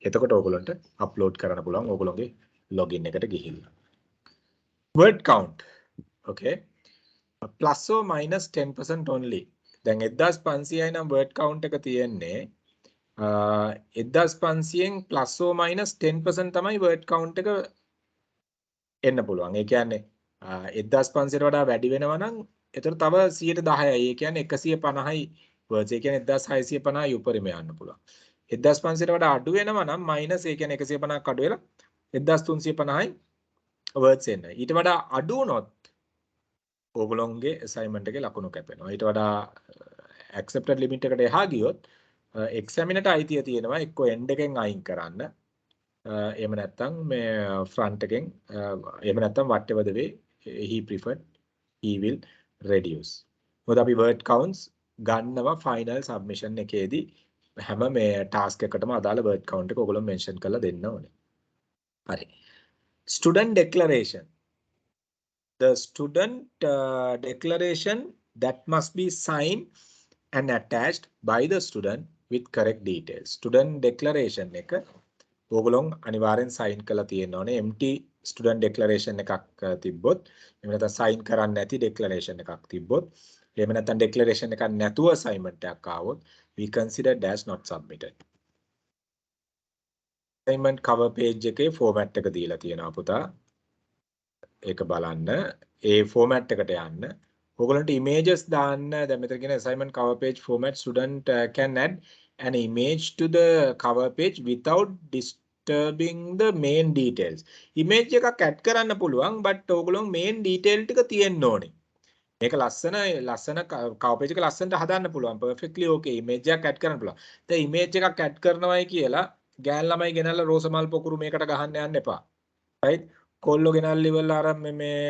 එතකොට ඕගොල්ලන්ට upload කරන්න පුළුවන් ඕගොල්ලෝගේ login එකට ගිහිල්ලා. Word count. Okay. Plus or minus 10% only. දැන් 1500යි නම් word count එක තියෙන්නේ 1500න් plus or minus 10% තමයි word count එක එන්න පුළුවන්. ඒ කියන්නේ 1500ට වඩා වැඩි වෙනවා නම් ඒතර තව 110යි. ඒ කියන්නේ 150යි words. ඒ කියන්නේ 1650යි උඩරිම යන්න පුළුවන්. 1500ට වඩා අඩු වෙනවා නම් minus ඒ කියන්නේ 150ක් අඩු වෙලා 1350යි words එන්න. ඊට වඩා අඩු වුණොත් ඕගොල්ලෝගේ assignment එකේ ලකුණු කැපෙනවා. ඊට වඩා accepted limit එකට එහා ගියොත් examiner අයිතිය තියෙනවා එක්ක end එකෙන් අයින් කරන්න. එහෙම නැත්නම් මේ front එකෙන් එහෙම නැත්නම් whatever the way he preferred he will reduce. මොකද අපි word counts ගන්නවා final submission එකේදී හැම මේ task එකකටම අදාළ word count එක ඔයගොල්ලෝ mention කරලා දෙන්න ඕනේ. හරි. Student declaration. The student declaration that must be signed and attached by the student with correct details. Student declaration එක ඕගොල්ලෝ අනිවාර්යෙන් sign කරලා තියෙන්න ඕනේ. empty student declaration එකක් තිබ්බොත් එහෙම නැත්නම් sign කරන්නේ නැති declaration එකක් තිබ්බොත් එහෙම නැත්නම් declaration එකක් නැතුව assignment එකක් ආවොත් we consider as not submitted. assignment cover page එකේ format එක දීලා තියෙනවා පුතා. ඒක බලන්න ඒ format එකට යන්න ඕගොල්ලන්ට images දාන්න දැන් මෙතන කියන assignment cover page format student can add an image to the cover page without disturbing the main details. image එකක් add කරන්න පුළුවන් but ඕගොල්ලෝ main detail ටික තියෙන්න ඕනේ. මේක ලස්සන cover page එක ලස්සනට හදාන්න පුළුවන් perfectly okay image එකක් add කරන්න පුළුවන්. දැන් image එකක් add කරනවායි කියලා ගෑන් ළමයි ගෙනල්ලා රෝස මල් පොකුරු මේකට ගහන්න යන්න එපා. right? කොල්ලෝ ගෙනල්ලා ඉවරලා අර මේ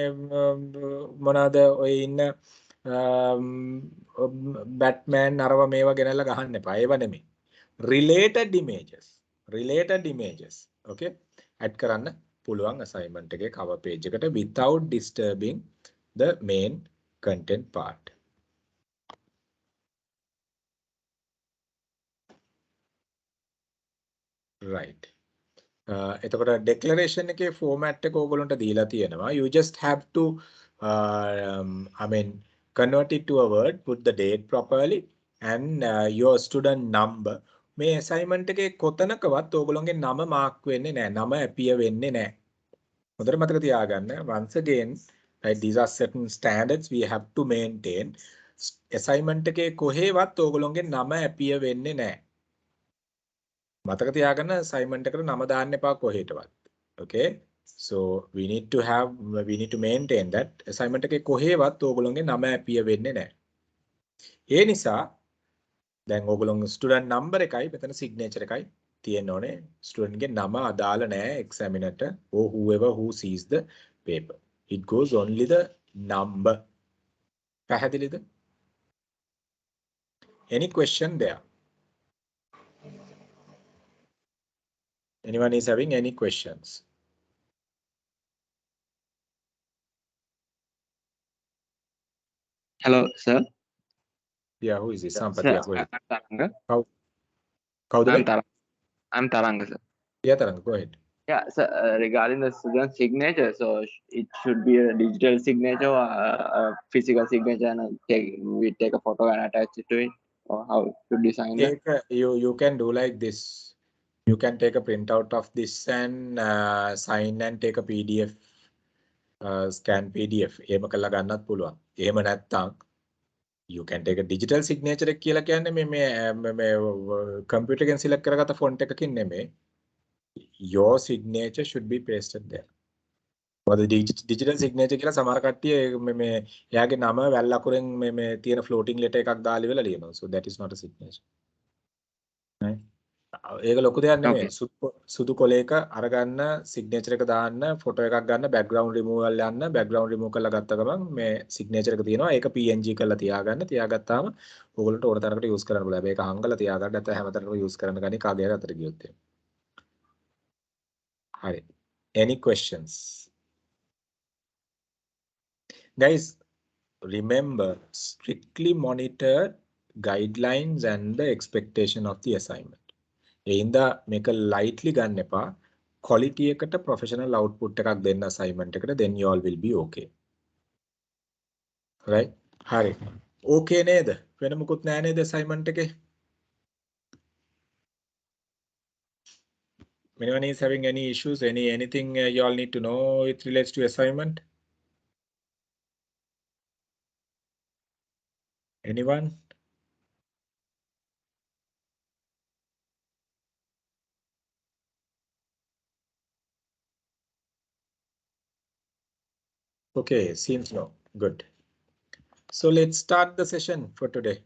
මොනවාද ඔය ඉන්න බැට්මෑන් අරව මේවා ගෙනල්ලා ගහන්න එපා. ඒව නෙමෙයි. related images. Okay. add කරන්න පුළුවන් assignment එකේ cover page එකට without disturbing the main content part. Right. එතකොට declaration එකේ format එක ඕගොල්ලන්ට දීලා තියෙනවා. You just have to I mean convert it to a word, put the date properly and your student number. මේ assignment එකේ කොතනකවත් ඕගොල්ලන්ගේ නම mark වෙන්නේ නැහැ. නම appear වෙන්නේ නැහැ. හොඳට මතක තියාගන්න. Once again, right, these are certain standards we have to maintain. assignment එකේ කොහෙවත් ඕගොල්ලන්ගේ නම appear වෙන්නේ නැහැ. මතක තියාගන්න assignment එකට නම දාන්න එපා කොහෙටවත්. Okay, so we need to maintain that assignment එකේ කොහෙවත් ඕගොල්ලන්ගේ නම appear වෙන්නේ නැහැ. ඒ නිසා දැන් ඕගොල්ලෝ student number එකයි මෙතන signature එකයි තියෙන්න ඕනේ. student ගේ නම අදාළ නැහැ examiner ට or whoever who sees the paper. It goes only the number. පැහැදිලිද? Any question there? Anyone is having any questions? Hello, sir. Yeah, who is this? Sir, Sampath. Yeah, go ahead. I'm Taranga. Kawuda I'm bhai? Taranga. I'm Taranga, sir. Yeah, Tarang, go ahead. Yeah, so regarding the student signature, so it should be a digital signature or a physical signature, and we take a photo and attach it to it, or how to design that? You can do like this. You can take a printout of this and sign and take a PDF, scan PDF. එහෙම කළා ගන්නත් පුළුවන්. එහෙම නැත්නම් you can take a digital signature එක කියලා කියන්නේ මේ computer එකෙන් select කරගත්ත font එකකින් නෙමෙයි. Your signature should be pasted there. මොකද digital signature කියලා සමහර කට්ටිය මේ එයාගේ නම වැල් අකුරෙන් මේ තියෙන floating letter එකක් දාලා ඉවලා ලියනවා. So that is not a signature. Right? ඒක ලොකු දෙයක් නෙමෙයි. සුදු කොලයක අරගන්න signature එක දාන්න ෆොටෝ එකක් ගන්න background removal යන්න background remove කරලා ගත්ත ගමන් මේ signature එක තියෙනවා. ඒක PNG කරලා තියාගන්න. තියාගත්තාම ඕගොල්ලන්ට ඕන තරකට use කරන්න පුළුවන්. මේක හංගලා තියාගන්න නැත්නම් හැමතැනම use කරන්න ගන්නේ කාගේ හරි අතට ගියොත් එහෙම. හරි. Any questions? Guys, remember strictly monitor guidelines and the expectation of the assignment. එයින්ද මේක lightly ගන්න එපා. quality එකට professional output එකක් දෙන්න assignment එකට, then you all will be okay. Right? හරි. Okay නේද? වෙන මොකුත් නැහැ නේද assignment එකේ? Anyone is having any issues? Anything you all need to know it relates to assignment? Anyone? Okay, seems no. Good. So let's start the session for today.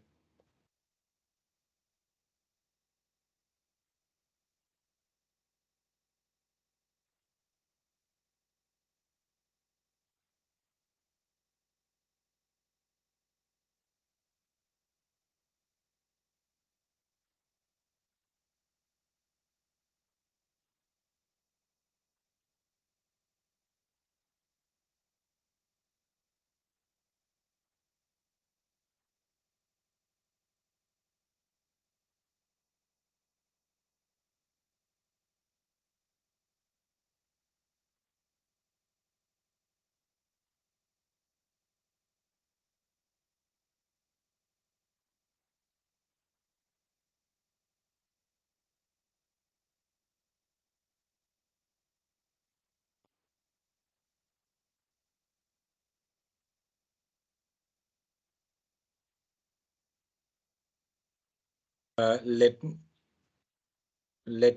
Let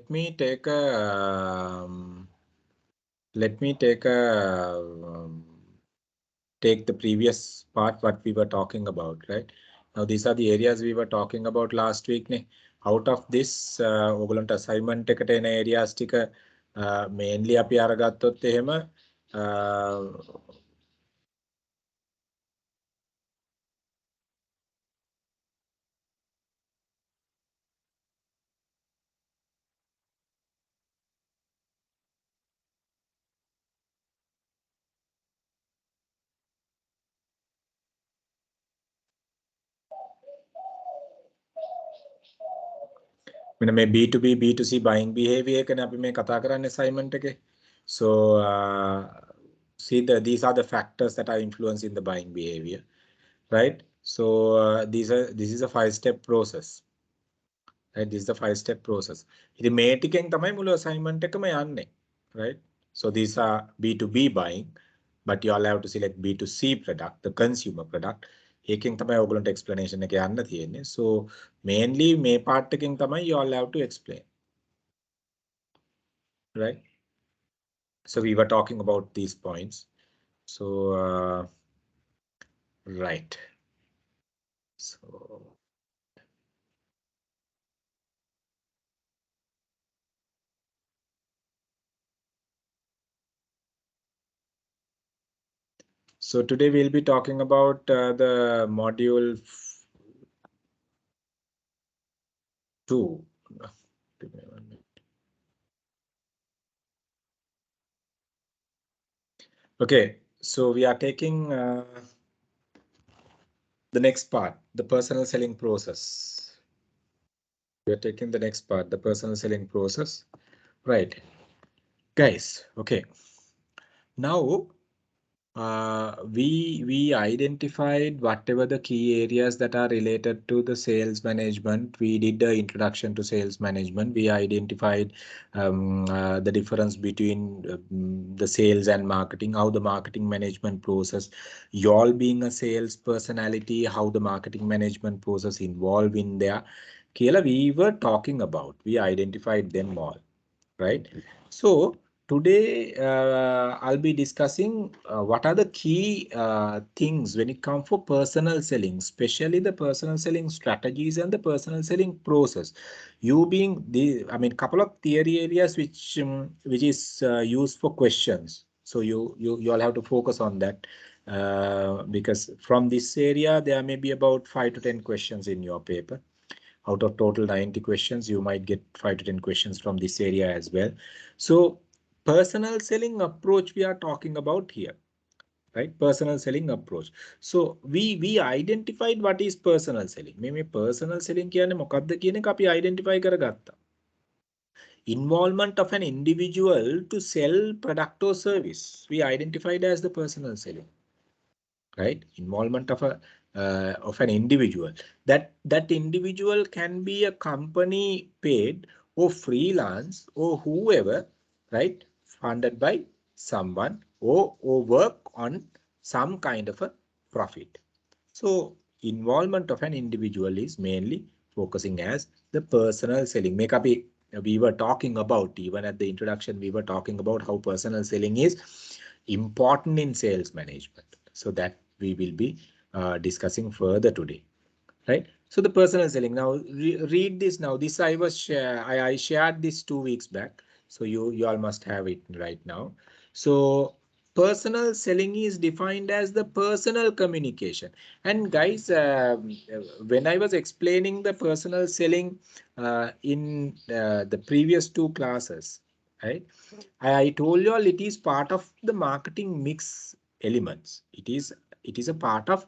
me take take the previous part what we were talking about, right? Now these are the areas we were talking about last week. Out of this ඕගොල්ලන්ට assignment එකට එන areas ටික mainly අපි අරගත්තොත් එහෙම මේ B2B B2C buying behavior එකනේ අපි මේ කතා කරන්නේ assignment එකේ. So see these are the factors that are influencing the buying behavior, right? So this is a 5-step process. Right, this is the 5-step process. ඉතින් මේ ටිකෙන් තමයි මුළු assignment එකම යන්නේ, right? So these are B2B buying, but you all have to select B2C product, the consumer product. ඒකෙන් තමයි ඔයගොල්ලන්ට explanation එක යන්න තියෙන්නේ. So mainly මේ part එකෙන් තමයි you all have to explain, right? So we were talking about these points. So right. So So today we'll be talking about the module 2. Give me 1 minute. Okay, so we are taking the next part, the personal selling process. We are taking the next part, the personal selling process. Right, guys. Okay. Now we identified whatever the key areas that are related to the sales management. We did the introduction to sales management. We identified the difference between the sales and marketing, how the marketing management process, you all being a sales personality, how the marketing management process involved in there. Kayla, we were talking about, we identified them all, right? So today, I'll be discussing what are the key things when it comes for personal selling, especially the personal selling strategies and the personal selling process. You being the, I mean, couple of theory areas which is used for questions. So you all have to focus on that because from this area there may be about 5 to 10 questions in your paper. Out of total 90 questions, you might get 5 to 10 questions from this area as well. So personal selling approach we are talking about here, right? Personal selling approach. So we identified what is personal selling. මේ personal selling කියන්නේ මොකක්ද කියන එක අපි identify කරගත්තා. Involvement of an individual to sell product or service, we identified as the personal selling, right? Involvement of an individual. That individual can be a company paid or freelance or whoever, right? Funded by someone or work on some kind of a profit. So involvement of an individual is mainly focusing as the personal selling. We were talking about, even at the introduction, we were talking about how personal selling is important in sales management. So that we will be discussing further today, right? So the personal selling, now read this. Now this I shared this 2 weeks back, so you all must have it right now. So personal selling is defined as the personal communication. And guys, when I was explaining the personal selling in the previous 2 classes, right, I told you all it is part of the marketing mix elements. It is a part of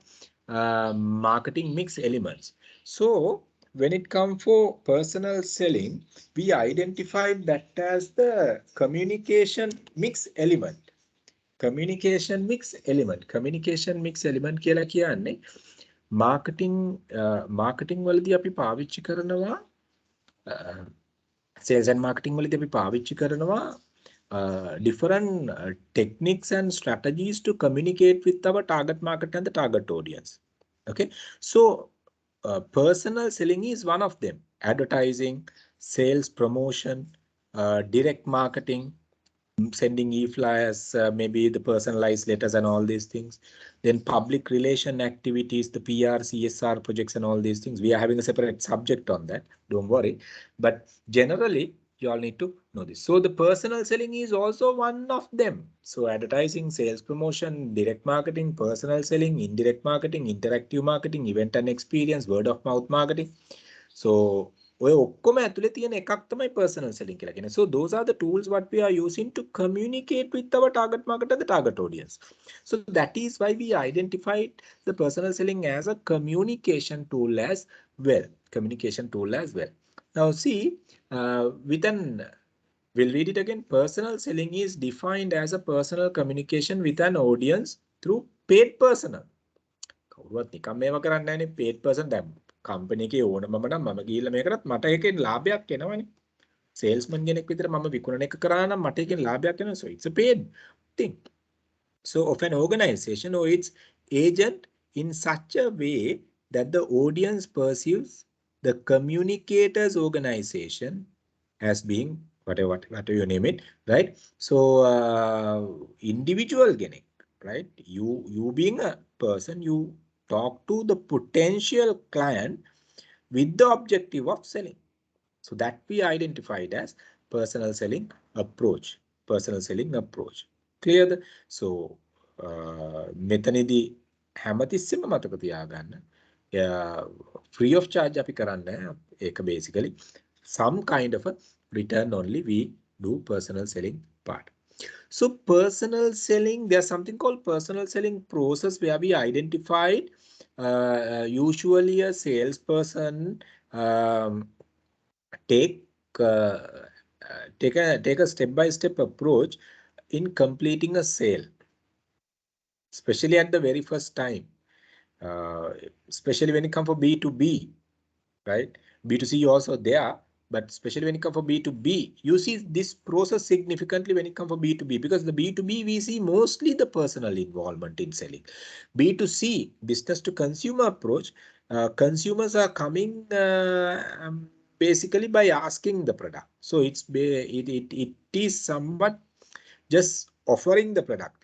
marketing mix elements. So when it comes for personal selling, we identified that as the communication mix element. Communication mix element. Communication mix element කියලා කියන්නේ marketing වලදී අපි පාවිච්චි කරනවා sales and marketing වලදී අපි පාවිච්චි කරනවා different techniques and strategies to communicate with our target market and the target audience. Okay, so personal selling is one of them. Advertising, sales promotion, direct marketing, sending e-flyers, maybe the personalized letters and all these things. Then public relation activities, the PR, CSR projects and all these things. We are having a separate subject on that. Don't worry. But generally, you all need to know this. So the personal selling is also one of them. So advertising, sales promotion, direct marketing, personal selling, indirect marketing, interactive marketing, event and experience, word of mouth marketing. So ඔය ඔක්කොම ඇතුලේ තියෙන එකක් තමයි personal selling කියලා කියන්නේ. So those are the tools what we are using to communicate with our target market and the target audience. So that is why we identified the personal selling as a communication tool as well. Communication tool as well. Now see, we'll read it again. Personal selling is defined as a personal communication with an audience through paid personnel. කවුරුවත් නිකම් මේව කරන්නේ නැහැනේ paid person දැන් company එකේ ඕනම නම් මම ගිහිල්ලා මේක කරත් මට එකෙන් ලාභයක් එනවනේ. සේල්ස්මන් කෙනෙක් විතර මම විකුණන එක කරා නම් මට එකෙන් ලාභයක් එනවා. So it's a paid thing. So of an organization or its agent in such a way that the audience perceives the communicator's organization as being whatever you name it, right? So individual getting, right? You being a person, you talk to the potential client with the objective of selling. So that we identified as personal selling approach. Personal selling approach. Clear? So මෙතනදී හැමතිස්සෙම මතක තියාගන්න. Free of charge අපි කරන්නේ ඒක basically some kind of a return only we do personal selling part. So personal selling, there's something called personal selling process where we identified usually a salesperson take a step-by-step approach in completing a sale, especially at the very first time, especially when it comes for B2B, right? B2C also there, but especially when it comes for B2B, you see this process significantly when it comes for B2B, because the B2B we see mostly the personal involvement in selling. B2C, business to consumer approach, consumers are coming basically by asking the product. So it is somewhat just offering the product.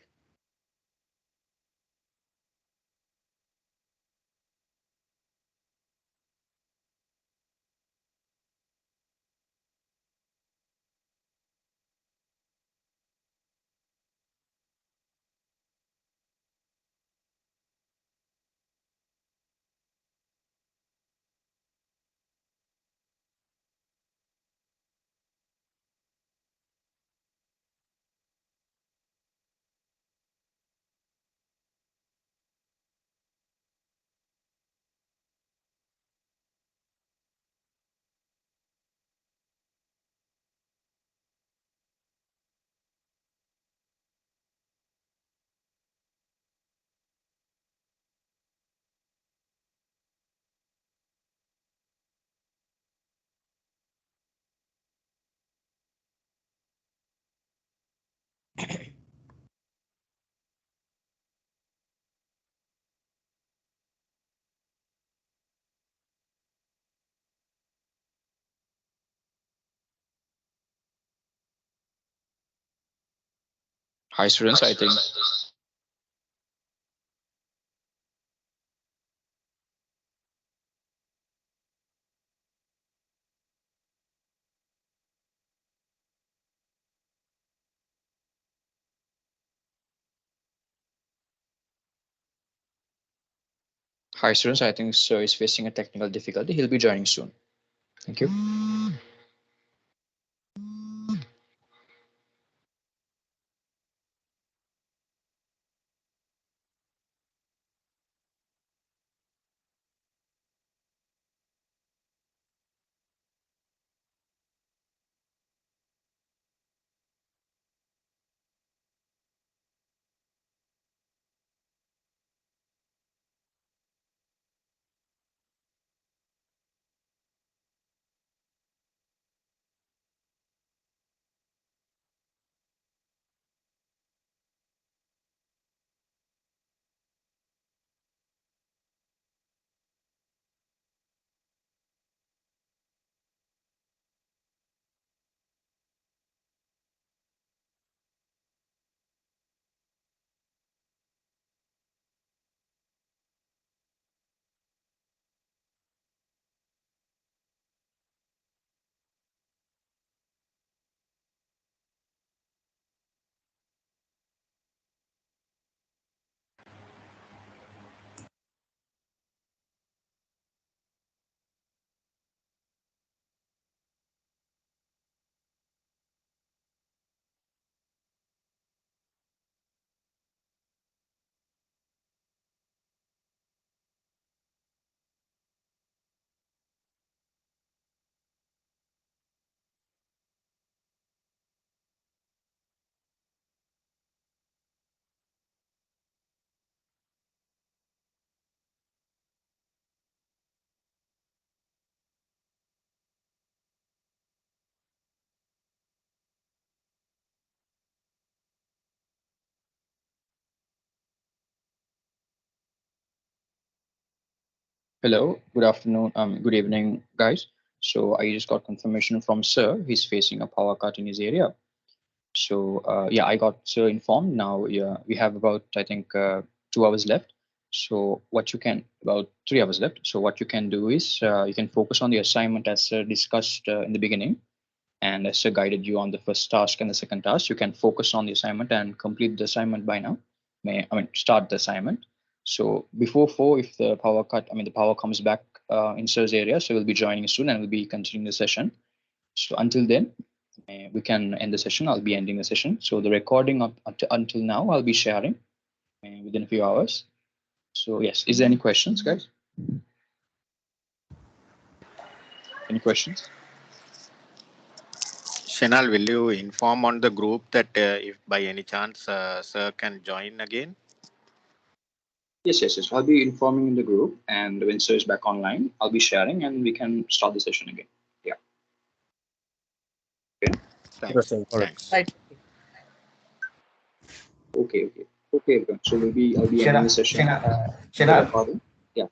Hi students, I think sir is facing a technical difficulty. He'll be joining soon. Thank you. Hello, good afternoon, good evening, guys. So I just got confirmation from Sir. He's facing a power cut in his area. So yeah, I got Sir informed. Now, yeah, we have about, I think, 2 hours left. So what you can, about 3 hours left. So what you can do is you can focus on the assignment as discussed in the beginning. And as Sir guided you on the first task and the second task, you can focus on the assignment and complete the assignment by now. Start the assignment. So before 4, if the power cut, the power comes back in Sir's area, so we'll be joining soon and we'll be continuing the session. So until then, we can end the session. I'll be ending the session. So the recording until now, I'll be sharing within a few hours. So yes, is there any questions, guys? Any questions? Shenal, will you inform on the group that if by any chance Sir can join again? Yes. I'll be informing in the group, and when Sir is back online, I'll be sharing, and we can start the session again. Yeah. Okay. Thanks. Thanks. Right. Okay. Everyone. So I'll be ending the session. Shenal, Yeah.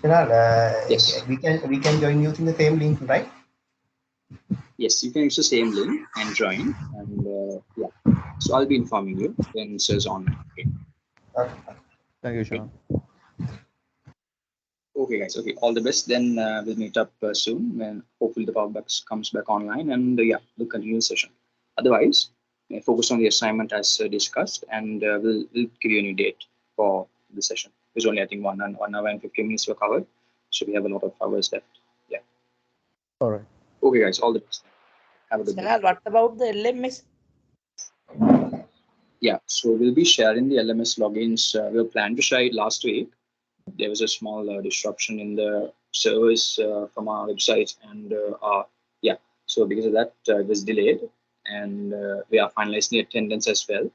Shenal, Yes. we can join using the same link, right? Yes, you can use the same link and join, and yeah. So I'll be informing you when Sir's online. Okay. Thank you, Shenal. Okay, guys. Okay, all the best. Then we'll meet up soon when hopefully the power box comes back online, and yeah, we'll continue the session. Otherwise, focus on the assignment as discussed, and we'll give you a new date for the session. There's only, I think, 1 hour and 15 minutes were covered, so we have a lot of hours left. Yeah. All right. Okay, guys. All the best. Have a good day. Shenal, what about the LMS? Yeah, so we'll be sharing the LMS logins. We were planned to share it last week. There was a small disruption in the servers from our website, and yeah, so because of that, it was delayed, and we are finalizing the attendance as well.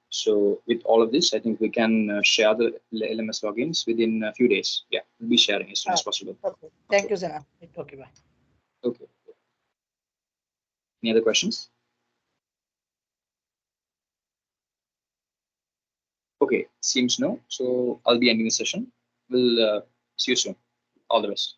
So with all of this, I think we can share the LMS logins within a few days. Yeah, we'll be sharing as soon as possible. Okay. Thank you, Shenal. Okay, bye. Okay. Any other questions? Okay, seems no. So I'll be ending the session. We'll see you soon. All the best.